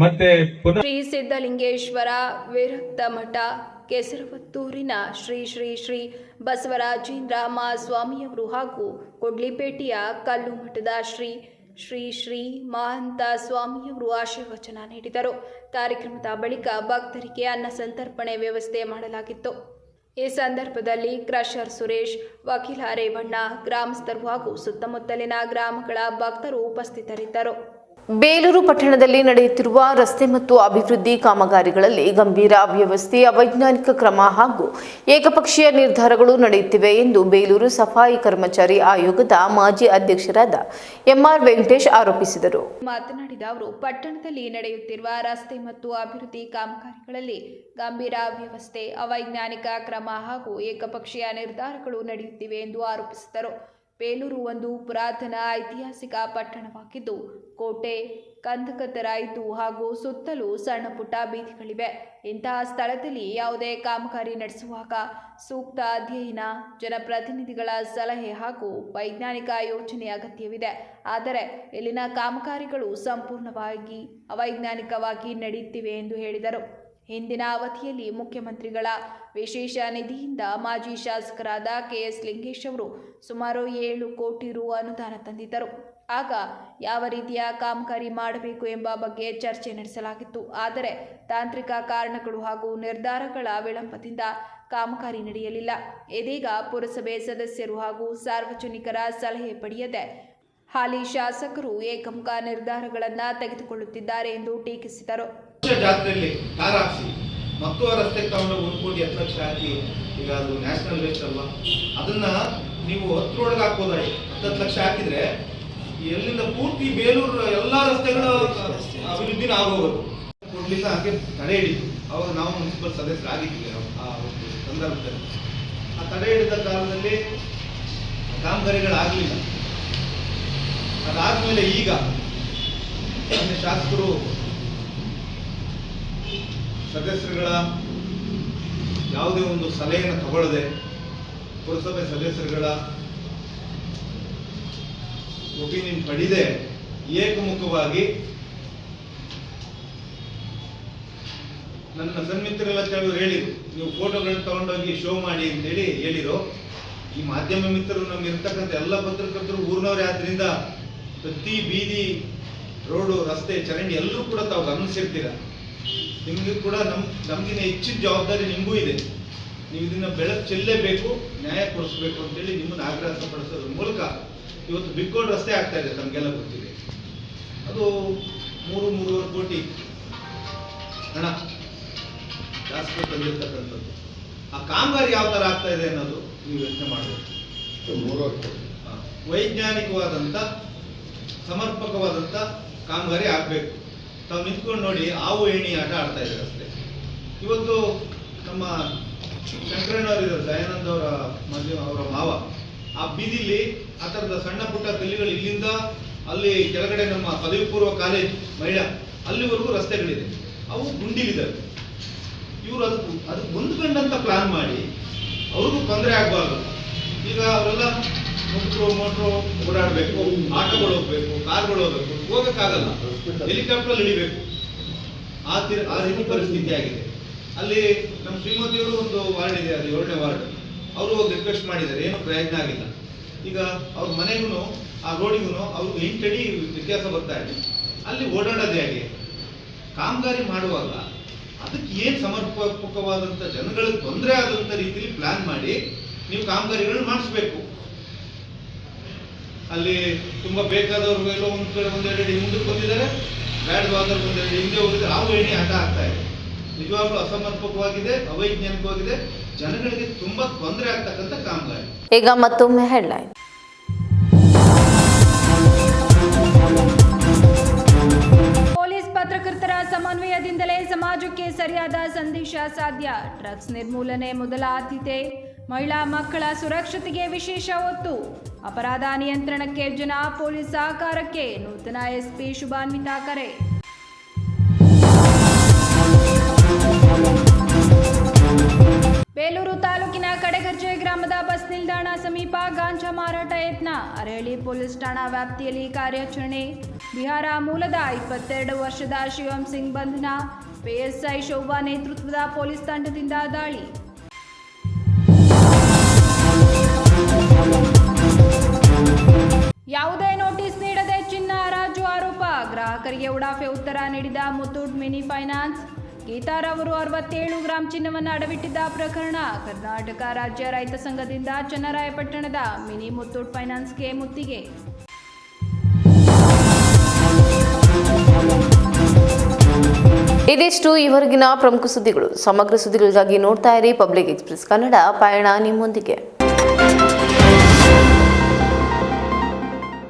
ಮತ್ತೆ ಪುನಃ ಶ್ರೀ ಸಿದ್ಧಲಿಂಗೇಶ್ವರ ವಿರಕ್ತ ಮಠ ಕೆಸರವತ್ತೂರಿನ ಶ್ರೀ ಶ್ರೀ ಶ್ರೀ ಬಸವರಾಜೇಂದ್ರ ಮಹಾಸ್ವಾಮಿಯವರು ಹಾಗೂ ಕೊಡ್ಲಿಪೇಟೆಯ ಕಲ್ಲು ಮಠದ ಶ್ರೀ ಶ್ರೀ ಶ್ರೀ ಮಹಂತ ಸ್ವಾಮಿಯವರು ಆಶೀರ್ವಚನ ನೀಡಿದರು. ಕಾರ್ಯಕ್ರಮದ ಬಳಿಕ ಭಕ್ತರಿಗೆ ಅನ್ನ ಸಂತರ್ಪಣೆ ವ್ಯವಸ್ಥೆ ಮಾಡಲಾಗಿತ್ತು. ಈ ಸಂದರ್ಭದಲ್ಲಿ ಕ್ರಷರ್ ಸುರೇಶ್, ವಕೀಲ ರೇವಣ್ಣ, ಗ್ರಾಮಸ್ಥರು ಹಾಗೂ ಸುತ್ತಮುತ್ತಲಿನ ಗ್ರಾಮಗಳ ಭಕ್ತರು ಉಪಸ್ಥಿತರಿದ್ದರು. ಬೇಲೂರು ಪಟ್ಟಣದಲ್ಲಿ ನಡೆಯುತ್ತಿರುವ ರಸ್ತೆ ಮತ್ತು ಅಭಿವೃದ್ಧಿ ಕಾಮಗಾರಿಗಳಲ್ಲಿ ಗಂಭೀರ ಅವ್ಯವಸ್ಥೆ, ಅವೈಜ್ಞಾನಿಕ ಕ್ರಮ ಹಾಗೂ ಏಕಪಕ್ಷೀಯ ನಿರ್ಧಾರಗಳು ನಡೆಯುತ್ತಿವೆ ಎಂದು ಬೇಲೂರು ಸಫಾಯಿ ಕರ್ಮಚಾರಿ ಆಯೋಗದ ಮಾಜಿ ಅಧ್ಯಕ್ಷರಾದ ಎಂಆರ್ ವೆಂಕಟೇಶ್ ಆರೋಪಿಸಿದರು. ಮಾತನಾಡಿದ ಅವರು, ಪಟ್ಟಣದಲ್ಲಿ ನಡೆಯುತ್ತಿರುವ ರಸ್ತೆ ಮತ್ತು ಅಭಿವೃದ್ಧಿ ಕಾಮಗಾರಿಗಳಲ್ಲಿ ಗಂಭೀರ ಅವ್ಯವಸ್ಥೆ, ಅವೈಜ್ಞಾನಿಕ ಕ್ರಮ ಹಾಗೂ ಏಕಪಕ್ಷೀಯ ನಿರ್ಧಾರಗಳು ನಡೆಯುತ್ತಿವೆ ಎಂದು ಆರೋಪಿಸಿದರು. ಬೇಲೂರು ಒಂದು ಪುರಾತನ ಐತಿಹಾಸಿಕ ಪಟ್ಟಣವಾಗಿದ್ದು, ಕೋಟೆ, ಕಂದಕತರ ಇದ್ದು ಹಾಗೂ ಸುತ್ತಲೂ ಸಣ್ಣ ಪುಟ್ಟ ಬೀದಿಗಳಿವೆ. ಇಂತಹ ಸ್ಥಳದಲ್ಲಿ ಯಾವುದೇ ಕಾಮಗಾರಿ ನಡೆಸುವಾಗ ಸೂಕ್ತ ಅಧ್ಯಯನ, ಜನಪ್ರತಿನಿಧಿಗಳ ಸಲಹೆ ಹಾಗೂ ವೈಜ್ಞಾನಿಕ ಯೋಚನೆ ಅಗತ್ಯವಿದೆ. ಆದರೆ ಇಲ್ಲಿನ ಕಾಮಗಾರಿಗಳು ಸಂಪೂರ್ಣವಾಗಿ ಅವೈಜ್ಞಾನಿಕವಾಗಿ ನಡೆಯುತ್ತಿವೆ ಎಂದು ಹೇಳಿದರು. ಹಿಂದಿನ ಅವಧಿಯಲ್ಲಿ ಮುಖ್ಯಮಂತ್ರಿಗಳ ವಿಶೇಷ ನಿಧಿಯಿಂದ ಮಾಜಿ ಶಾಸಕರಾದ ಕೆಎಸ್ ಲಿಂಗೇಶ್ ಅವರು ಸುಮಾರು 7 ಕೋಟಿ ರು ಅನುದಾನ ತಂದಿದ್ದರು. ಆಗ ಯಾವ ರೀತಿಯ ಕಾಮಗಾರಿ ಮಾಡಬೇಕು ಎಂಬ ಬಗ್ಗೆ ಚರ್ಚೆ ನಡೆಸಲಾಗಿತ್ತು. ಆದರೆ ತಾಂತ್ರಿಕ ಕಾರಣಗಳು ಹಾಗೂ ನಿರ್ಧಾರಗಳ ವಿಳಂಬದಿಂದ ಕಾಮಗಾರಿ ನಡೆಯಲಿಲ್ಲ. ಇದೀಗ ಪುರಸಭೆ ಸದಸ್ಯರು ಹಾಗೂ ಸಾರ್ವಜನಿಕರ ಸಲಹೆ ಪಡೆಯದೆ ಹಾಲಿ ಶಾಸಕರು ಏಕಮುಖ ನಿರ್ಧಾರಗಳನ್ನು ತೆಗೆದುಕೊಳ್ಳುತ್ತಿದ್ದಾರೆ ಎಂದು ಟೀಕಿಸಿದರು. ಜಾತ್ರೆಯಲ್ಲಿ ಟಾರ್ ಹಾಕ್ಸಿ ಮತ್ತು ಆ ರಸ್ತೆಗೆ ತಗೊಂಡು 1 ಕೋಟಿ 10 ಲಕ್ಷ ಹಾಕಿ, ಈಗ ಅದು ನ್ಯಾಷನಲ್ ವೇಸ್ಟ್ ಅಲ್ವಾ, ಅದನ್ನ ನೀವು 10 ರೋಡ್ಗೆ ಹಾಕ್ಬೋದಾಗಿ 10 ಲಕ್ಷ ಹಾಕಿದ್ರೆ ಎಲ್ಲಿಂದ ಪೂರ್ತಿ ಬೇಲೂರು ಎಲ್ಲ ರಸ್ತೆಗಳ ಅಭಿವೃದ್ಧಿನ ಆಗೋಗೋದು. ಕೊಡ್ಲಿಲ್ಲ, ಹಾಗೆ ತಡೆ ಹಿಡಿತು. ಅವಾಗ ನಾವು ಮುನ್ಸಿಪಲ್ ಸದಸ್ಯರಾಗಿದ್ದೀವಿ. ಆ ಒಂದು ಸಂದರ್ಭದಲ್ಲಿ ಆ ತಡೆ ಹಿಡಿದ ಕಾಲದಲ್ಲಿ ಕಾಮಗಾರಿಗಳಾಗಲಿಲ್ಲ. ಅದಾದ್ಮೇಲೆ ಈಗ ಶಾಸಕರು ಸದಸ್ಯರುಗಳ ಯಾವುದೇ ಒಂದು ಸಲಹೆಯನ್ನು ತಗೊಳ್ಳದೆ, ಪುರಸಭೆ ಸದಸ್ಯರುಗಳ ಒಪಿನಿಯನ್ ಪಡೆದೇ ಏಕಮುಖವಾಗಿ ನನ್ನ ಸನ್ಮಿತ್ರರೆಲ್ಲ ಕೆಲವರು ಹೇಳಿರು, ನೀವು ಫೋಟೋಗಳನ್ನ ತಗೊಂಡೋಗಿ ಶೋ ಮಾಡಿ ಅಂತೇಳಿ ಹೇಳಿರು. ಈ ಮಾಧ್ಯಮ ಮಿತ್ರರು ನಮ್ಗೆ ಇರ್ತಕ್ಕಂಥ ಎಲ್ಲ ಪತ್ರಕರ್ತರು ಊರಿನವರೇ ಆದ್ರಿಂದ ಪ್ರತಿ ಬೀದಿ, ರೋಡು, ರಸ್ತೆ, ಚರಂಡಿ ಎಲ್ಲರೂ ಕೂಡ ತಾವು ಗಮನಿಸಿರ್ತೀರ. ನಿಮಗೂ ಕೂಡ ನಮ್ಗಿನ ಹೆಚ್ಚಿನ ಜವಾಬ್ದಾರಿ ನಿಮಗೂ ಇದೆ. ನೀವು ಇದನ್ನ ಬೆಳಕು ಚೆಲ್ಲಲೇಬೇಕು, ನ್ಯಾಯ ಕೊಡಿಸ್ಬೇಕು ಅಂತೇಳಿ ನಿಮ್ಮನ್ನು ಆಗ್ರಹ ಪಡಿಸೋದ್ರ ಮೂಲಕ ಇವತ್ತು ಬಿಕ್ಕೋಡ್ ರಸ್ತೆ ಆಗ್ತಾ ಇದೆ. ನಮಗೆಲ್ಲ ಗೊತ್ತಿದೆ, ಅದು 3-3.5 ಕೋಟಿ ಹಣ ಜಾಸ್ತಿ ತಂದಿರ್ತಕ್ಕಂಥದ್ದು. ಆ ಕಾಮಗಾರಿ ಯಾವ ಥರ ಆಗ್ತಾ ಇದೆ ಅನ್ನೋದು ನೀವು ಯೋಚನೆ ಮಾಡಬೇಕು. ವೈಜ್ಞಾನಿಕವಾದಂಥ, ಸಮರ್ಪಕವಾದಂಥ ಕಾಮಗಾರಿ ಆಗಬೇಕು. ತಾವು ನಿಂತ್ಕೊಂಡು ನೋಡಿ, ಆವು ಏಣಿ ಆಟ ಆಡ್ತಾ ಇದ್ದಾರೆ ಅಷ್ಟೇ. ಇವತ್ತು ನಮ್ಮ ಶಂಕರಣ್ಣವರಿದ್ದಾರೆ, ದಯಾನಂದ ಅವರ ಮಾವ, ಆ ಬೀದಿಲಿ ಆ ಥರದ ಸಣ್ಣ ಪುಟ್ಟ ಗಲ್ಲಿಗಳು ಇಲ್ಲಿಂದ ಅಲ್ಲಿ ಕೆಳಗಡೆ ನಮ್ಮ ಪದವಿ ಪೂರ್ವ ಕಾಲೇಜ್ ಮಹಿಳಾ ಅಲ್ಲಿವರೆಗೂ ರಸ್ತೆಗಳಿದೆ, ಅವು ಗುಂಡಿಲಿದ್ದಾವೆ. ಇವರು ಅದಕ್ಕೆ ಹೊಂದ್ಕೊಂಡಂತ ಪ್ಲಾನ್ ಮಾಡಿ ಅವ್ರಿಗೂ ತೊಂದರೆ ಆಗಬಾರ್ದು. ಈಗ ಅವರೆಲ್ಲ ಮುಟ್ರು ಮೋಟ್ರು ಓಡಾಡಬೇಕು, ಆಟೋಗಳು ಹೋಗ್ಬೇಕು, ಕಾರ್ಗಳು ಹೋಗ್ಬೇಕು, ಹೋಗಕ್ಕಾಗಲ್ಲ, ಹೆಲಿಕಾಪ್ಟರ್ ಇಳಿಬೇಕು. ಆ ರೀತಿ ಪರಿಸ್ಥಿತಿ ಆಗಿದೆ. ಅಲ್ಲಿ ನಮ್ಮ ಶ್ರೀಮತಿಯವರು ಒಂದು ವಾರ್ಡ್ ಇದೆ, ಅದು 7ನೇ ವಾರ್ಡ್. ಅವರು ಹೋಗಿ ರಿಕ್ವೆಸ್ಟ್ ಮಾಡಿದ್ದಾರೆ, ಏನು ಪ್ರಯೋಜನ ಆಗಿಲ್ಲ. ಈಗ ಅವ್ರ ಮನೆಗೂ ಆ ರೋಡಿಗೂ ಅವ್ರಿಗೆ 8 ಅಡಿ ವ್ಯತ್ಯಾಸ ಬರ್ತಾ ಇದೆ. ಅಲ್ಲಿ ಓಡಾಡೋದು ಹೇಗೆ? ಕಾಮಗಾರಿ ಮಾಡುವಾಗ ಅದಕ್ಕೆ ಏನು ಸಮರ್ಪಕವಾದಂಥ ಜನಗಳಿಗೆ ತೊಂದರೆ ಆದಂಥ ರೀತಿಯಲ್ಲಿ ಪ್ಲಾನ್ ಮಾಡಿ ನೀವು ಕಾಮಗಾರಿಗಳನ್ನ ಮಾಡಿಸ್ಬೇಕು. ಅಲ್ಲಿ ತುಂಬ ಬೇಕಾದವ್ರು ಎಲ್ಲೋ ಒಂದೆರಡು ಅಡಿ ಮುಂದಕ್ಕೆ ಬಂದಿದ್ದಾರೆ, ಬೇಡವಾದವ್ರು ಒಂದೆರಡು ಹಿಂದೆ ಹೋಗಿದ್ದಾರೆ. ಅವು ಎಣ್ಣೆ ಆಟ ಆಗ್ತಾ ಇದೆ. ನಿಜವಾಗ್ಲೂ ಅಸಮರ್ಪಕವಾಗಿದೆ, ಅವೈಜ್ಞಾನಿಕವಾಗಿದೆ, ಜನಗಳಿಗೆ ತುಂಬಾ ತೊಂದರೆ ಆಗ್ತಕ್ಕಂಥ ಕಾಮಗಾರಿ. ಈಗ ಮತ್ತೊಮ್ಮೆ ಹೆಡ್ಲೈನ್. ಪೊಲೀಸ್ ಪತ್ರಕರ್ತರ ಸಮನ್ವಯದಿಂದಲೇ ಸಮಾಜಕ್ಕೆ ಸರಿಯಾದ ಸಂದೇಶ ಸಾಧ್ಯ. ಡ್ರಗ್ಸ್ ನಿರ್ಮೂಲನೆ ಮೊದಲ ಆದ್ಯತೆ. ಮಹಿಳಾ ಮಕ್ಕಳ ಸುರಕ್ಷತೆಗೆ ವಿಶೇಷ ಒತ್ತು. ಅಪರಾಧ ನಿಯಂತ್ರಣಕ್ಕೆ ಜನ ಪೊಲೀಸ್ ಸಹಕಾರಕ್ಕೆ ನೂತನ ಎಸ್ಪಿ ಶುಭಾನ್ವಿತಾ ಕರೆ. ಬೇಲೂರು ತಾಲೂಕಿನ ಕಡೆಗರ್ಜೆ ಗ್ರಾಮದ ಬಸ್ ನಿಲ್ದಾಣ ಸಮೀಪ ಗಾಂಜಾ ಮಾರಾಟ ಯತ್ನ. ಅರಳಿ ಪೊಲೀಸ್ ಠಾಣಾ ವ್ಯಾಪ್ತಿಯಲ್ಲಿ ಕಾರ್ಯಾಚರಣೆ. ಬಿಹಾರ ಮೂಲದ 22 ವರ್ಷದ ಶಿವಂ ಸಿಂಗ್ ಬಂಧನ. ಪಿಎಸ್ಐ ಶೋಭಾ ನೇತೃತ್ವದ ಪೊಲೀಸ್ ತಂಡದಿಂದ ದಾಳಿ. ಯಾವುದೇ ನೋಟಿಸ್ ನೀಡದೆ ಚಿನ್ನ ಹರಾಜು ಆರೋಪ. ಗ್ರಾಹಕರಿಗೆ ಉಡಾಫೆ ಉತ್ತರ ನೀಡಿದ ಮುತ್ತೂಟ್ ಮಿನಿ ಫೈನಾನ್ಸ್. ಗೀತಾರವರು 67 ಗ್ರಾಂ ಚಿನ್ನವನ್ನು ಅಡವಿಟ್ಟಿದ್ದ ಪ್ರಕರಣ. ಕರ್ನಾಟಕ ರಾಜ್ಯ ರೈತ ಸಂಘದಿಂದ ಚನ್ನರಾಯಪಟ್ಟಣದ ಮಿನಿ ಮುತ್ತೂಟ್ ಫೈನಾನ್ಸ್ಗೆ ಮುತ್ತಿಗೆ. ಇದಿಷ್ಟು ಇವರೆಗಿನ ಪ್ರಮುಖ ಸುದ್ದಿಗಳು. ಸಮಗ್ರ ಸುದ್ದಿಗಳಿಗಾಗಿ ನೋಡ್ತಾ ಇರಿ ಪಬ್ಲಿಕ್ ಎಕ್ಸ್‌ಪ್ರೆಸ್ ಕನ್ನಡ. ಪಯಣ ನಿಮ್ಮೊಂದಿಗೆ.